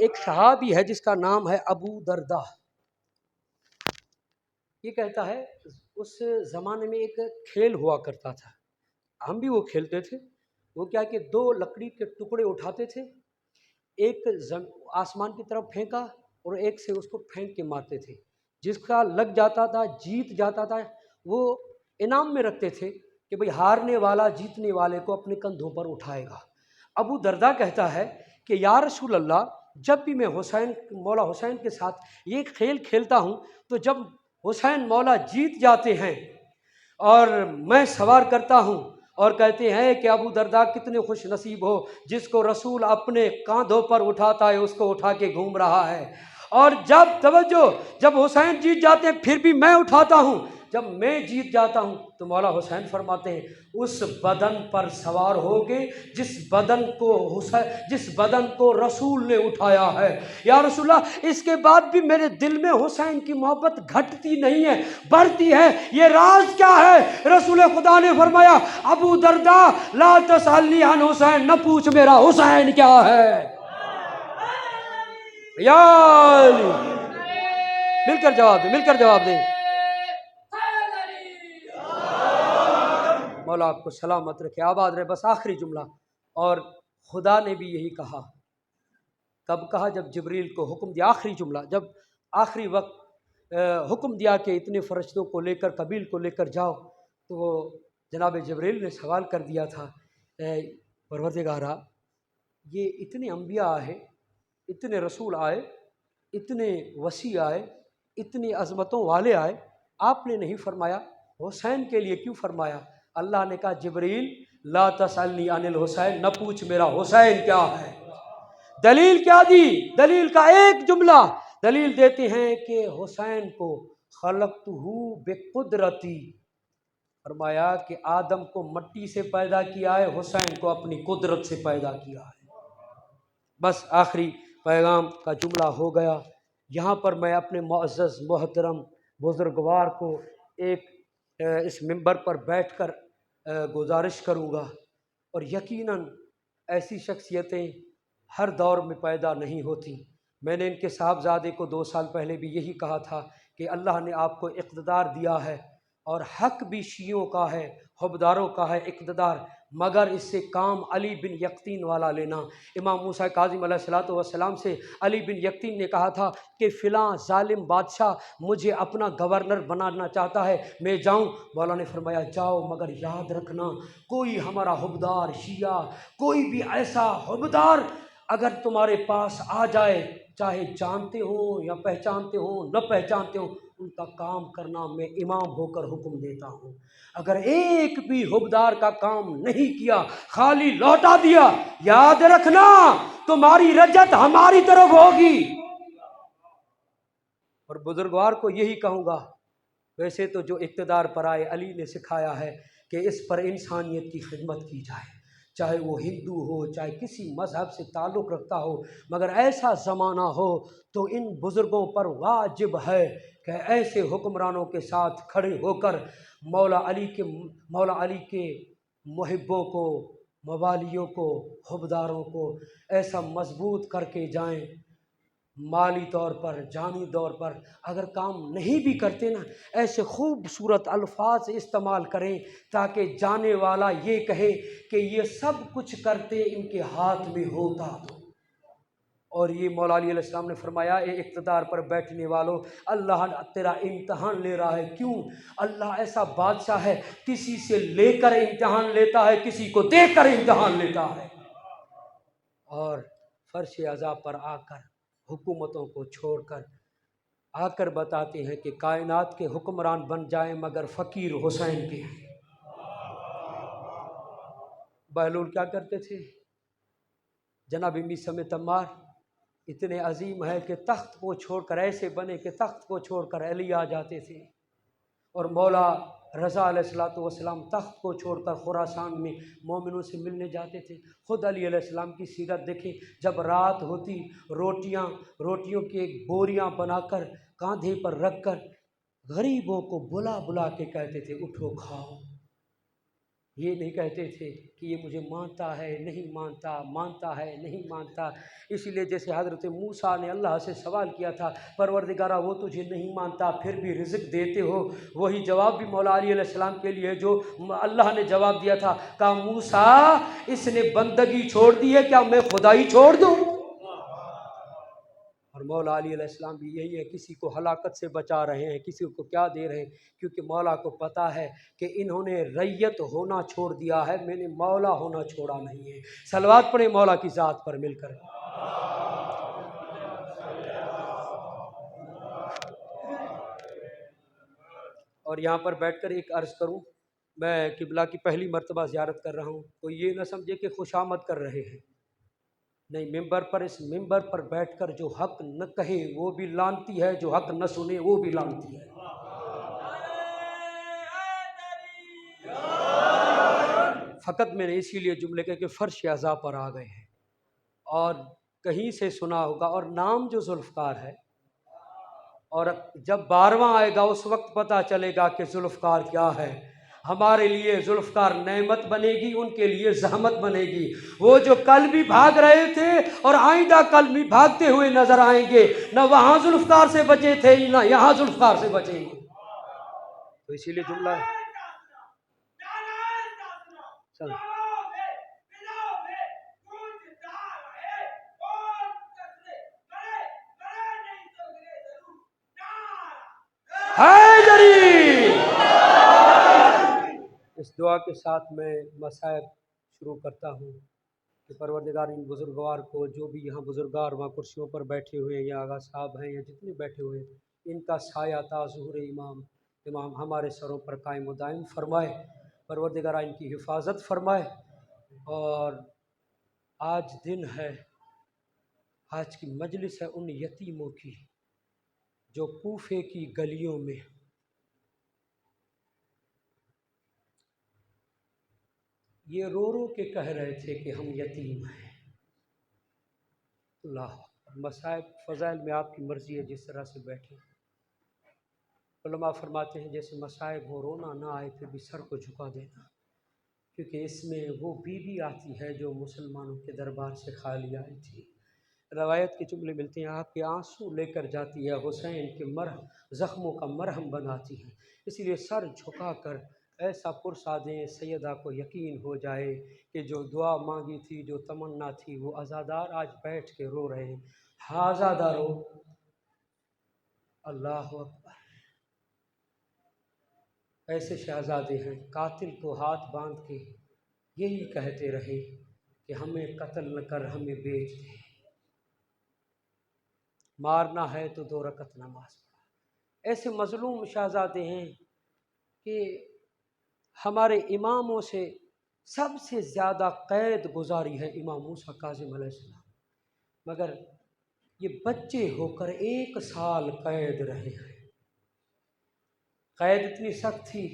ایک صحابی ہے جس کا نام ہے ابو دردہ، یہ کہتا ہے اس زمانے میں ایک کھیل ہوا کرتا تھا، ہم بھی وہ کھیلتے تھے۔ وہ کیا کہ دو لکڑی کے ٹکڑے اٹھاتے تھے، ایک آسمان کی طرف پھینکا اور ایک سے اس کو پھینک کے مارتے تھے، جس کا لگ جاتا تھا جیت جاتا تھا، وہ انعام میں رکھتے تھے کہ بھئی ہارنے والا جیتنے والے کو اپنے کندھوں پر اٹھائے گا۔ ابو دردہ کہتا ہے کہ یا رسول اللہ، جب بھی میں مولا حسین کے ساتھ یہ کھیل کھیلتا ہوں تو جب حسین مولا جیت جاتے ہیں اور میں سوار کرتا ہوں اور کہتے ہیں کہ ابو دردہ کتنے خوش نصیب ہو جس کو رسول اپنے کاندھوں پر اٹھاتا ہے، اس کو اٹھا کے گھوم رہا ہے۔ اور جب حسین جیت جاتے ہیں پھر بھی میں اٹھاتا ہوں، جب میں جیت جاتا ہوں تو مولا حسین فرماتے ہیں اس بدن پر سوار ہوگے جس بدن کو رسول نے اٹھایا ہے۔ یا رسول اللہ، اس کے بعد بھی میرے دل میں حسین کی محبت گھٹتی نہیں ہے، بڑھتی ہے، یہ راز کیا ہے؟ رسول خدا نے فرمایا ابو دردہ لا تسألنی عن حسین، نہ پوچھ میرا حسین کیا ہے۔ یا علی، مل کر جواب دیں۔ مولا آپ کو سلامت رکھے، آباد رہے۔ بس آخری جملہ، اور خدا نے بھی یہی کہا۔ کب کہا؟ جب جبریل کو حکم دیا، آخری جملہ، جب آخری وقت حکم دیا کہ اتنے فرشتوں کو لے کر قبیل کو لے کر جاؤ، تو جناب جبریل نے سوال کر دیا تھا، اے پروردگارا، یہ اتنے انبیاء آئے، اتنے رسول آئے، اتنے وسیع آئے، اتنی عظمتوں والے آئے، آپ نے نہیں فرمایا حسین کے لیے کیوں فرمایا؟ اللہ نے کہا جبریل لا تسألنی عن الحسین، نہ پوچھ میرا حسین کیا ہے۔ دلیل کیا دی؟ دلیل کا ایک جملہ دلیل دیتے ہیں کہ حسین کو خلقتہ بقدرتی، فرمایا کہ آدم کو مٹی سے پیدا کیا ہے، حسین کو اپنی قدرت سے پیدا کیا ہے۔ بس آخری پیغام کا جملہ ہو گیا۔ یہاں پر میں اپنے معزز محترم بزرگوار کو ایک اس منبر پر بیٹھ کر گزارش کروں گا، اور یقیناً ایسی شخصیتیں ہر دور میں پیدا نہیں ہوتی۔ میں نے ان کے صاحبزادے کو 2 سال پہلے بھی یہی کہا تھا کہ اللہ نے آپ کو اقتدار دیا ہے، اور حق بھی شیعوں کا ہے، حبداروں کا ہے اقتدار، مگر اس سے کام علی بن یقطین والا لینا۔ امام موسیٰ کاظم علیہ الصلوۃ والسلام سے علی بن یقطین نے کہا تھا کہ فلاں ظالم بادشاہ مجھے اپنا گورنر بنانا چاہتا ہے، میں جاؤں؟ مولا نے فرمایا جاؤ، مگر یاد رکھنا کوئی ہمارا حبدار شیعہ، کوئی بھی ایسا حبدار اگر تمہارے پاس آ جائے، چاہے جانتے ہوں یا پہچانتے ہوں نہ پہچانتے ہوں، ان کا کام کرنا میں امام ہو کر حکم دیتا ہوں۔ اگر ایک بھی حبدار کا کام نہیں کیا، خالی لوٹا دیا، یاد رکھنا تمہاری رجت ہماری طرف ہوگی۔ اور بزرگوار کو یہی کہوں گا، ویسے تو جو اقتدار پر آئے علی نے سکھایا ہے کہ اس پر انسانیت کی خدمت کی جائے، چاہے وہ ہندو ہو، چاہے کسی مذہب سے تعلق رکھتا ہو، مگر ایسا زمانہ ہو تو ان بزرگوں پر واجب ہے کہ ایسے حکمرانوں کے ساتھ کھڑے ہو کر مولا علی کے محبوں کو، موالیوں کو، حبداروں کو ایسا مضبوط کر کے جائیں، مالی طور پر، جانی طور پر۔ اگر کام نہیں بھی کرتے نا، ایسے خوبصورت الفاظ استعمال کریں تاکہ جانے والا یہ کہے کہ یہ سب کچھ کرتے ان کے ہاتھ میں ہوتا تو۔ اور یہ مولا علی علیہ السلام نے فرمایا اے اقتدار پر بیٹھنے والوں، اللہ تیرا امتحان لے رہا ہے۔ کیوں؟ اللہ ایسا بادشاہ ہے، کسی سے لے کر امتحان لیتا ہے، کسی کو دے کر امتحان لیتا ہے۔ اور فرش عذاب پر آ کر، حکومتوں کو چھوڑ کر آ کر بتاتے ہیں کہ کائنات کے حکمران بن جائیں مگر فقیر حسین کے ہیں۔ بہلول کیا کرتے تھے؟ جناب میثم تمار اتنے عظیم ہے کہ تخت کو چھوڑ کر، ایسے بنے کہ تخت کو چھوڑ کر علی آ جاتے تھے، اور مولا رضا علیہ السلام تخت کو چھوڑ کر خراسان میں مومنوں سے ملنے جاتے تھے۔ خود علی علیہ السلام کی سیرت دیکھیں، جب رات ہوتی روٹیوں کی ایک بوریاں بنا کر کاندھے پر رکھ کر غریبوں کو بلا بلا کے کہتے تھے اٹھو کھاؤ۔ یہ نہیں کہتے تھے کہ یہ مجھے مانتا ہے نہیں مانتا، مانتا ہے نہیں مانتا۔ اسی لیے جیسے حضرت موسیٰ نے اللہ سے سوال کیا تھا، پروردگارہ وہ تجھے نہیں مانتا پھر بھی رزق دیتے ہو، وہی جواب بھی مولا علی علیہ السلام کے لیے جو اللہ نے جواب دیا تھا، کہا موسیٰ اس نے بندگی چھوڑ دی ہے، کیا میں خدائی چھوڑ دوں؟ اور مولا علی علیہ السلام بھی یہی ہے، کسی کو ہلاکت سے بچا رہے ہیں، کسی کو کیا دے رہے ہیں، کیونکہ مولا کو پتہ ہے کہ انہوں نے ریت ہونا چھوڑ دیا ہے، میں نے مولا ہونا چھوڑا نہیں ہے۔ صلوات پڑھیں مولا کی ذات پر مل کر۔ اور یہاں پر بیٹھ کر ایک عرض کروں، میں قبلہ کی پہلی مرتبہ زیارت کر رہا ہوں، کوئی یہ نہ سمجھے کہ خوشامد کر رہے ہیں، نہیں، ممبر پر، اس ممبر پر بیٹھ کر جو حق نہ کہے وہ بھی لعنتی ہے، جو حق نہ سنے وہ بھی لعنتی ہے۔ فقط میں نے اسی لیے جملے کہ فرش عزا پر آ گئے ہیں، اور کہیں سے سنا ہوگا، اور نام جو ذوالفقار ہے، اور جب 12واں آئے گا اس وقت پتہ چلے گا کہ ذوالفقار کیا ہے۔ ہمارے لیے ذوالفقار نعمت بنے گی، ان کے لیے زحمت بنے گی۔ وہ جو کل بھی بھاگ رہے تھے اور آئندہ کل بھی بھاگتے ہوئے نظر آئیں گے، نہ وہاں ذوالفقار سے بچے تھے نہ یہاں ذوالفقار سے بچیں گے۔ تو اسی لیے جملہ ہے چل حیدری۔ اس دعا کے ساتھ میں مصائب شروع کرتا ہوں کہ پروردگار ان بزرگوار کو، جو بھی یہاں بزرگار وہاں کرسیوں پر بیٹھے ہوئے ہیں، یا آغا صاحب ہیں یا جتنے بیٹھے ہوئے ہیں، ان کا سایہ تا ظہور امام ہمارے سروں پر قائم و دائم فرمائے۔ پروردگار ان کی حفاظت فرمائے۔ اور آج دن ہے، آج کی مجلس ہے ان یتیموں کی جو کوفے کی گلیوں میں یہ رو رو کے کہہ رہے تھے کہ ہم یتیم ہیں۔ اللہ مصائب فضائل میں آپ کی مرضی ہے، جس طرح سے بیٹھے۔ علماء فرماتے ہیں جیسے مصائب ہو، رونا نہ آئے پھر بھی سر کو جھکا دینا، کیونکہ اس میں وہ بیوی آتی ہے جو مسلمانوں کے دربار سے خالی آئی تھی۔ روایت کے جملے ملتے ہیں، آپ کے آنسو لے کر جاتی ہے، حسین کے زخموں کا مرہم بناتی ہے۔ اسی لیے سر جھکا کر ایسا پرسا دیں سیدہ کو یقین ہو جائے کہ جو دعا مانگی تھی، جو تمنا تھی، وہ عزادار آج بیٹھ کے رو رہے ہیں۔ عزادارو اللہ اکبر، ایسے شہزادے ہیں قاتل کو ہاتھ باندھ کے یہی کہتے رہے کہ ہمیں قتل نہ کر، ہمیں بیچ دے، مارنا ہے تو 2 رکعت نماز پڑھا۔ ایسے مظلوم شہزادے ہیں کہ ہمارے اماموں سے سب سے زیادہ قید گزاری ہے امام موسیٰ کاظم علیہ السلام، مگر یہ بچے ہو کر 1 سال قید رہے ہیں۔ قید اتنی سخت تھی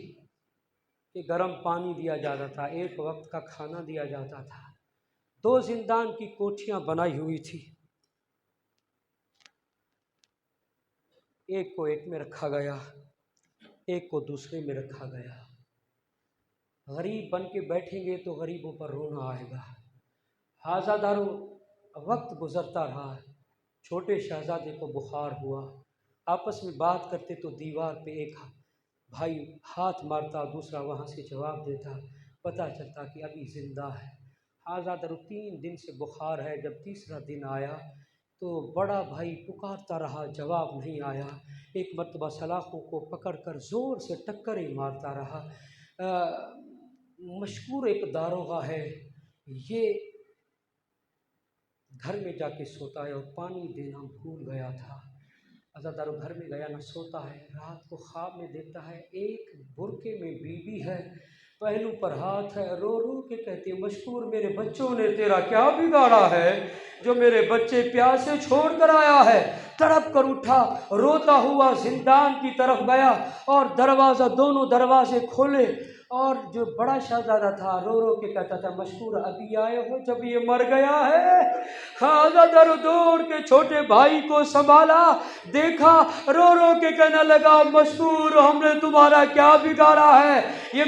کہ گرم پانی دیا جاتا تھا، 1 وقت کا کھانا دیا جاتا تھا، 2 زندان کی کوٹھیاں بنائی ہوئی تھی، ایک کو ایک میں رکھا گیا، ایک کو دوسرے میں رکھا گیا۔ غریب بن کے بیٹھیں گے تو غریبوں پر رونا آئے گا۔ عزادارو وقت گزرتا رہا، چھوٹے شہزادے کو بخار ہوا، آپس میں بات کرتے تو دیوار پہ ایک بھائی ہاتھ مارتا، دوسرا وہاں سے جواب دیتا، پتہ چلتا کہ ابھی زندہ ہے۔ عزادارو 3 دن سے بخار ہے، جب تیسرا دن آیا تو بڑا بھائی پکارتا رہا، جواب نہیں آیا۔ ایک مرتبہ سلاخوں کو پکڑ کر زور سے ٹکریں مارتا رہا۔ مشہور ایک داروغہ ہے، یہ گھر میں جا کے سوتا ہے اور پانی دینا بھول گیا تھا۔ عزادارو گھر میں گیا نہ سوتا ہے، رات کو خواب میں دیکھتا ہے ایک برقعے میں بیوی ہے، پہلو پر ہاتھ ہے، رو رو کے کہتی ہے مشکور میرے بچوں نے تیرا کیا بگاڑا ہے جو میرے بچے پیاسے چھوڑ کر آیا ہے۔ تڑپ کر اٹھا، روتا ہوا زندان کی طرف گیا اور دروازہ، دونوں دروازے کھولے اور جو بڑا شہزادہ تھا رو رو کے کہتا تھا مشکور ابھی آئے ہو جب یہ مر گیا ہے؟ خواجہ دوڑ کے چھوٹے بھائی کو سنبھالا، دیکھا رو رو کے کہنے لگا مشکور ہم نے تمہارا کیا بگاڑا ہے، یہ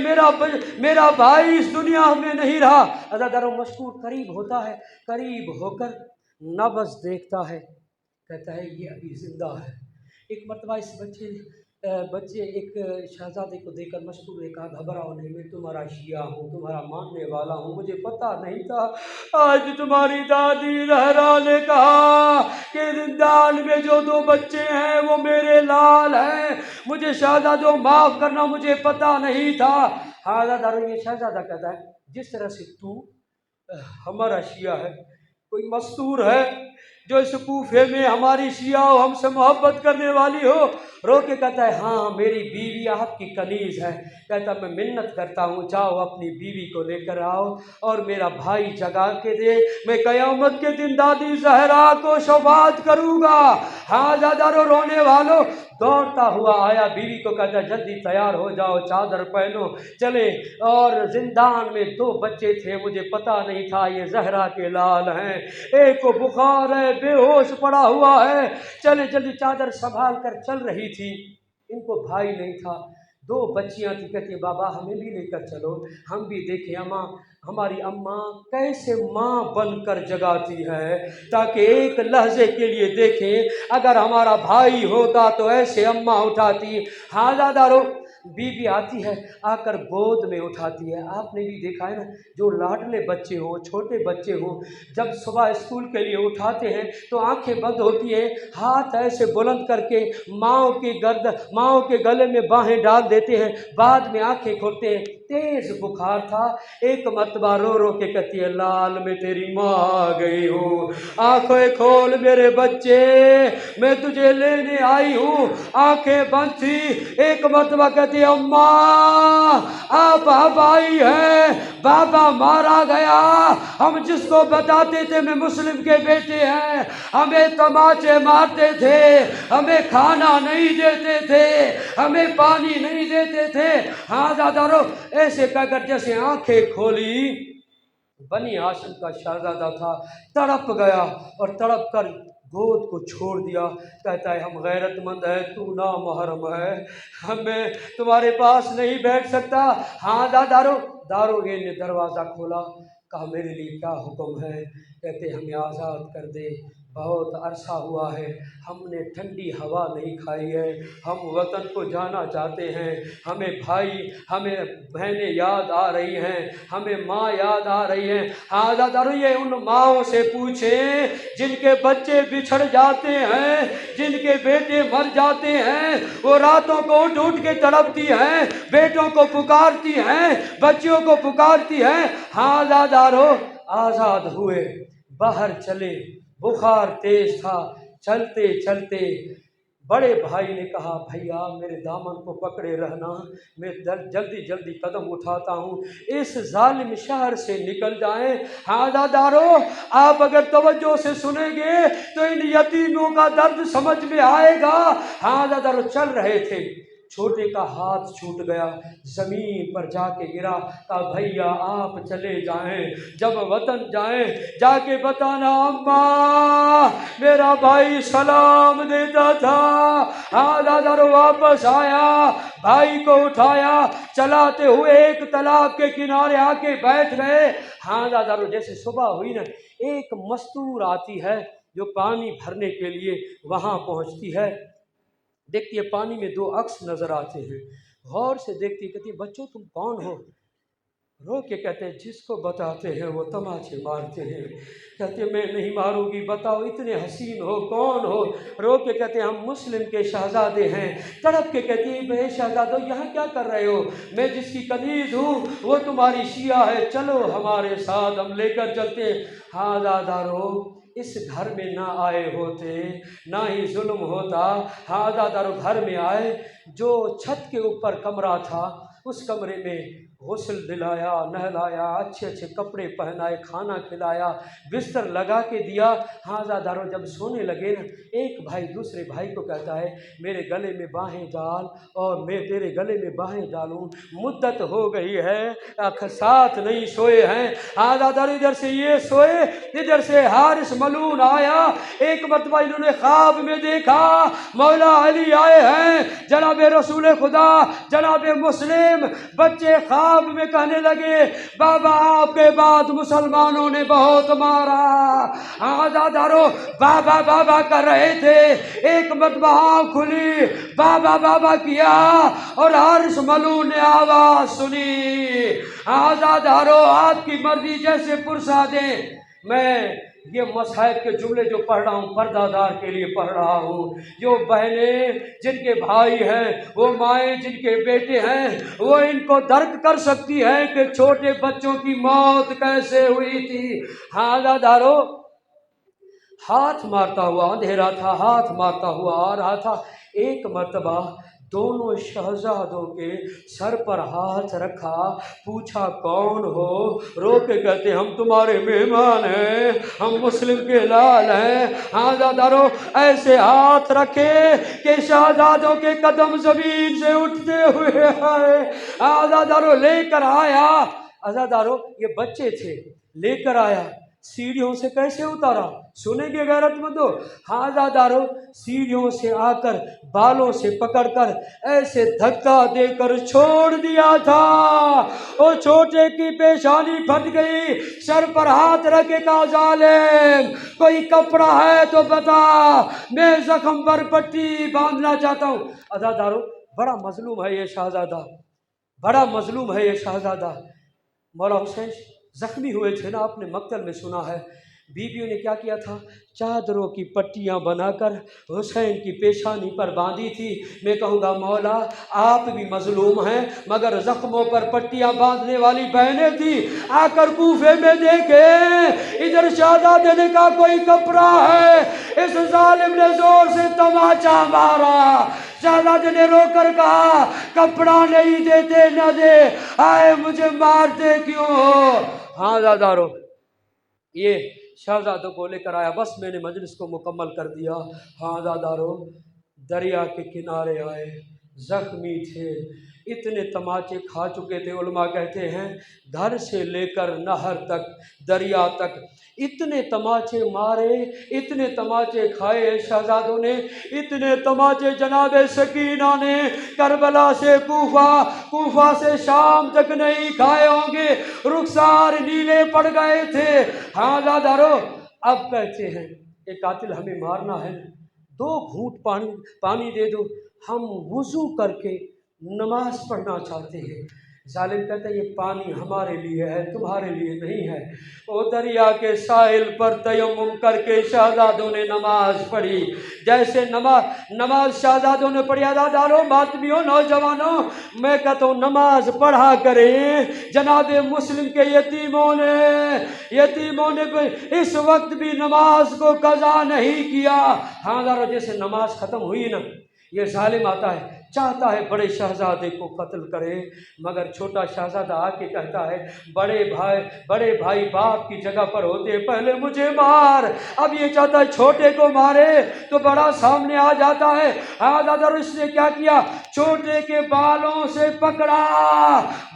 میرا بھائی اس دنیا میں نہیں رہا۔ ازادارو مشکور قریب ہوتا ہے، قریب ہو کر نبض دیکھتا ہے، کہتا ہے یہ ابھی زندہ ہے۔ ایک مرتبہ اس بچے ایک شہزادے کو دیکھ کر مشکور نے کہا گھبراؤ نہیں، میں تمہارا شیعہ ہوں، تمہارا ماننے والا ہوں، مجھے پتہ نہیں تھا۔ آج تمہاری دادی زہرا نے کہا کہ زندان میں جو 2 بچے ہیں وہ میرے لال ہیں، مجھے شہزادو معاف کرنا، مجھے پتہ نہیں تھا۔ حاضر یہ شہزادہ کہتا ہے جس طرح سے تو ہمارا شیعہ ہے، کوئی مستور ہے جو اس کوفے میں ہماری شیعہ ہو، ہم سے محبت کرنے والی ہو؟ رو کے کہتا ہے ہاں میری بیوی آپ کی کنیز ہے۔ کہتا میں منت کرتا ہوں جاؤ اپنی بیوی کو لے کر آؤ اور میرا بھائی جگا کے دے، میں قیامت کے دن دادی زہرا کو شفاعت کروں گا۔ ہاں زادارو رونے والوں دوڑتا ہوا آیا، بیوی کو کہتا جلدی تیار ہو جاؤ، چادر پہنو چلے۔ اور زندان میں 2 بچے تھے، مجھے پتہ نہیں تھا یہ زہرا کے لال ہیں، ایک کو بخار ہے بے ہوش پڑا ہوا ہے۔ چلے جلدی، چادر سنبھال کر چل رہی تھی، ان کو بھائی نہیں تھا، 2 بچیاں تھی، کہتی بابا ہمیں بھی لے کر چلو، ہم بھی دیکھیں اماں ہماری اماں کیسے ماں بن کر جگاتی ہے، تاکہ ایک لحظے کے لیے دیکھیں اگر ہمارا بھائی ہوتا تو ایسے اماں اٹھاتی۔ ہاں زادارو بیوی آتی ہے، آ کر گود میں اٹھاتی ہے۔ آپ نے بھی دیکھا ہے نا جو لاڈلے بچے ہوں، چھوٹے بچے ہوں، جب صبح اسکول کے لیے اٹھاتے ہیں تو آنکھیں بند ہوتی ہیں، ہاتھ ایسے بلند کر کے ماؤں کے گلے میں باہیں ڈال دیتے ہیں، بعد میں آنکھیں کھولتے ہیں۔ تیز بخار تھا، ایک مرتبہ رو رو کے کہتی ہے لال میں تیری ماں آ گئی ہوں، آنکھیں کھول میرے بچے میں تجھے لینے آئی ہوں۔ آنکھیں بند تھی، ایک مرتبہ کہتی ہے اماں آپ اب آئی ہیں، بابا مارا گیا، ہم جس کو بتاتے تھے میں مسلم کے بیٹے ہیں ہمیں تماچے مارتے تھے، ہمیں کھانا نہیں دیتے تھے، ہمیں پانی نہیں دیتے تھے۔ ہاں زادارو ایسے کہہ کر جیسے آنکھیں کھولی، بنی ہاشم کا شہزادہ تھا، تڑپ گیا اور تڑپ کر گود کو چھوڑ دیا، کہتا ہے ہم غیرت مند ہیں، تو نامحرم ہے، ہمیں تمہارے پاس نہیں بیٹھ سکتا۔ ہاں داروغے نے دروازہ کھولا، کہا میرے لیے کیا حکم ہے؟ کہتے ہمیں آزاد کر دے، بہت عرصہ ہوا ہے ہم نے ٹھنڈی ہوا نہیں کھائی ہے، ہم وطن کو جانا چاہتے ہیں، ہمیں بھائی ہمیں بہنیں یاد آ رہی ہیں، ہمیں ماں یاد آ رہی ہیں۔ آزادارو یہ ان ماؤں سے پوچھیں جن کے بچے بچھڑ جاتے ہیں، جن کے بیٹے مر جاتے ہیں، وہ راتوں کو اٹھ اٹھ کے تڑپتی ہیں، بیٹوں کو پکارتی ہیں، بچیوں کو پکارتی ہیں۔ ہاں زادارو آزاد ہوئے، باہر چلے، بخار تیز تھا، چلتے چلتے بڑے بھائی نے کہا بھیا میرے دامن کو پکڑے رہنا، میں جلدی قدم اٹھاتا ہوں، اس ظالم شہر سے نکل جائیں۔ ہاں زادارو آپ اگر توجہ سے سنیں گے تو ان یتیموں کا درد سمجھ میں آئے گا۔ ہاں زادارو چل رہے تھے، چھوٹے کا ہاتھ چھوٹ گیا، زمین پر جا کے گرا، کہا بھیا آپ چلے جائیں، جب وطن جائیں جا کے بتانا اماں میرا بھائی سلام دیتا تھا۔ ہاں دادارو واپس آیا، بھائی کو اٹھایا، چلاتے ہوئے ایک تالاب کے کنارے آ کے بیٹھ گئے۔ ہاں دادارو جیسے صبح ہوئی نا، ایک مستور آتی ہے جو پانی بھرنے کے لیے وہاں پہنچتی ہے، دیکھتی ہے پانی میں 2 عکس نظر آتے ہیں، غور سے دیکھتی کہتی بچوں تم کون ہو؟ رو کے کہتے ہیں جس کو بتاتے ہیں وہ تماچے مارتے ہیں، کہتے ہیں میں نہیں ماروں گی، بتاؤ اتنے حسین ہو کون ہو؟ رو کے کہتے ہیں ہم مسلم کے شہزادے ہیں۔ تڑپ کے کہتی ہے بے شہزادو یہاں کیا کر رہے ہو؟ میں جس کی کنیز ہوں وہ تمہاری شیعہ ہے، چلو ہمارے ساتھ ہم لے کر چلتے ہیں۔ ہاں دادارو اس گھر میں نہ آئے ہوتے نہ ہی ظلم ہوتا۔ ہاں دادارو گھر میں آئے، جو چھت کے اوپر کمرہ تھا اس کمرے میں غسل دلایا، نہلایا، اچھے اچھے کپڑے پہنائے، کھانا کھلایا، بستر لگا کے دیا۔ ہاں دارو جب سونے لگے نا، ایک بھائی دوسرے بھائی کو کہتا ہے میرے گلے میں باہیں ڈال اور میں تیرے گلے میں باہیں ڈالوں، مدت ہو گئی ہے ساتھ نہیں سوئے ہیں۔ ہاں دارو ادھر سے یہ سوئے، ادھر سے حارث ملعون آیا۔ ایک مرتبہ انہوں نے خواب میں دیکھا مولا علی آئے ہیں، جناب رسول خدا جناب مسلم بچے خواب میں کہنے لگے بابا آپ کے بعد مسلمانوں نے بہت مارا۔ آزادارو بابا بابا کر رہے تھے، ایک مرتبہ آنکھ کھلی، بابا بابا کیا اور حارث ملعون نے آواز سنی، آزادارو آپ کی مرضی جیسے پرسا دیں۔ میں یہ مصحف کے جملے جو پڑھ رہا ہوں پردہ دار کے لیے پڑھ رہا ہوں، جو بہنیں جن کے بھائی ہیں، وہ مائیں جن کے بیٹے ہیں، وہ ان کو درک کر سکتی ہیں کہ چھوٹے بچوں کی موت کیسے ہوئی تھی۔ ہاں دارو ہاتھ مارتا ہوا، اندھیرا تھا، ہاتھ مارتا ہوا آ رہا تھا۔ ایک مرتبہ دونوں شہزادوں کے سر پر ہاتھ رکھا، پوچھا کون ہو؟ رو کے کہتے ہم تمہارے مہمان ہیں، ہم مسلم کے لال ہیں۔ آزادارو ایسے ہاتھ رکھے کہ شہزادوں کے قدم زمین سے اٹھتے ہوئے آئے۔ آزادارو لے کر آیا، آزادارو یہ بچے تھے، لے کر آیا، سیڑھیوں سے کیسے اتارا؟ سنیں گے غیرت مندو؟ آزادارو سیڑھیوں سے آ کر بالوں سے پکڑ کر ایسے دھکا دے کر چھوڑ دیا تھا، وہ چھوٹے کی پیشانی پھٹ گئی، سر پر ہاتھ رکھے کہا ظالم کوئی کپڑا ہے تو بتا، میں زخم پر پٹی باندھنا چاہتا ہوں۔ آزادارو بڑا مظلوم ہے یہ شہزادہ، بڑا مظلوم ہے یہ شہزادہ۔ مولا حسین زخمی ہوئے تھے نا، آپ نے مقتل میں سنا ہے، بیویوں نے کیا کیا تھا؟ چادروں کی پٹیاں بنا کر حسین کی پیشانی پر باندھی تھی۔ میں کہوں گا مولا آپ بھی مظلوم ہیں، مگر زخموں پر پٹیاں باندھنے والی بہنیں تھی۔ آ کر کوفے میں دیکھے ادھر شہزادے نے کہا کوئی کپڑا ہے، اس ظالم نے زور سے تماچا مارا۔ شہزادے نے رو کر کہا کپڑا نہیں دیتے نہ دے، آئے مجھے مارتے کیوں ہو؟ ہاں زادارو یہ شہزادوں کو لے کر آیا، بس میں نے مجلس کو مکمل کر دیا۔ ہاں زادارو دریا کے کنارے آئے، زخمی تھے، اتنے تماچے کھا چکے تھے، علماء کہتے ہیں گھر سے لے کر نہر تک، دریا تک اتنے تماچے مارے، اتنے تماچے کھائے شہزادوں نے، اتنے تماچے جناب سکینہ نے کربلا سے کوفہ، کوفہ سے شام تک نہیں کھائے ہوں گے، رخسار نیلے پڑ گئے تھے۔ ہاں زادارو اب کہتے ہیں کہ قاتل ہمیں مارنا ہے، 2 گھونٹ پانی دے دو، ہم وضو کر کے نماز پڑھنا چاہتے ہیں۔ ظالم کہتا ہے یہ پانی ہمارے لیے ہے، تمہارے لیے نہیں ہے۔ وہ دریا کے ساحل پر تیمم کر کے شہزادوں نے نماز پڑھی، جیسے نماز شہزادوں نے پڑھی۔ آزادارو ماتمیوں نوجوانوں میں کہتا ہوں نماز پڑھا کریں، جناب مسلم کے یتیموں نے اس وقت بھی نماز کو قضا نہیں کیا۔ ہاں دارو جیسے نماز ختم ہوئی نا، یہ ظالم آتا ہے چاہتا ہے بڑے شہزادے کو قتل کرے، مگر چھوٹا شہزادہ آ کے کہتا ہے بڑے بھائی باپ کی جگہ پر ہوتے پہلے مجھے مار۔ اب یہ چاہتا ہے چھوٹے کو مارے تو بڑا سامنے آ جاتا ہے۔ آزادار اس نے کیا کیا؟ چھوٹے کے بالوں سے پکڑا،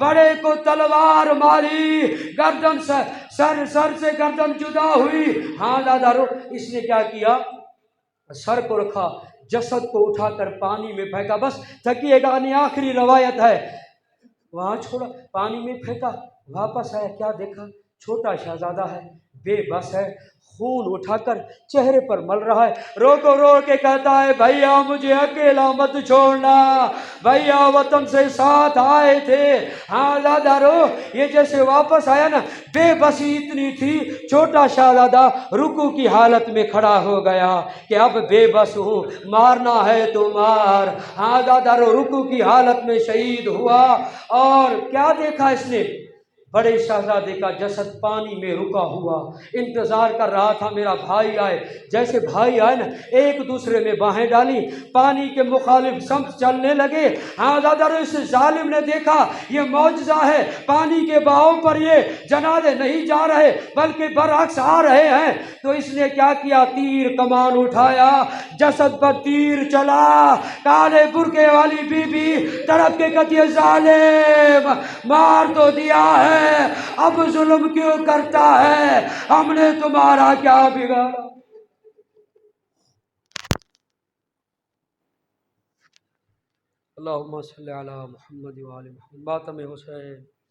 بڑے کو تلوار ماری، گردن سر سے گردن جدا ہوئی۔ ہاں آزادارو اس نے کیا کیا؟ سر کو رکھا، جسد کو اٹھا کر پانی میں پھینکا، بس تھکیے گا نہیں، آخری روایت ہے، وہاں چھوڑا، پانی میں پھینکا، واپس آیا، کیا دیکھا؟ چھوٹا شہزادہ ہے، بے بس ہے، خون اٹھا کر چہرے پر مل رہا ہے، رو کے کہتا ہے بھیا مجھے اکیلا مت چھوڑنا، بھیا وطن سے ساتھ آئے تھے۔ ہاں زادارو یہ جیسے واپس آیا نا، بے بسی اتنی تھی، چھوٹا شہزادہ رکوع کی حالت میں کھڑا ہو گیا کہ اب بے بس ہوں، مارنا ہے تو مار۔ ہاں زادارو رکوع کی حالت میں شہید ہوا، اور کیا دیکھا اس نے؟ بڑے شہزادے کا جسد پانی میں رکا ہوا انتظار کر رہا تھا میرا بھائی آئے۔ جیسے بھائی آئے نا، ایک دوسرے میں باہیں ڈالی، پانی کے مخالف سمت چلنے لگے۔ حضرت اس ظالم نے دیکھا یہ معجزہ ہے، پانی کے بہاؤ پر یہ جنازے نہیں جا رہے بلکہ برعکس آ رہے ہیں، تو اس نے کیا کیا؟ تیر کمان اٹھایا، جسد پر تیر چلا۔ کالے برقعے والی بی بی تڑپ کے کہتی ہے ظالم مار تو دیا ہے، اب ظلم کیوں کرتا ہے؟ ہم نے تمہارا کیا بگاڑا؟ اللہم صلی علی محمد و آل محمد۔ ماتم حسین۔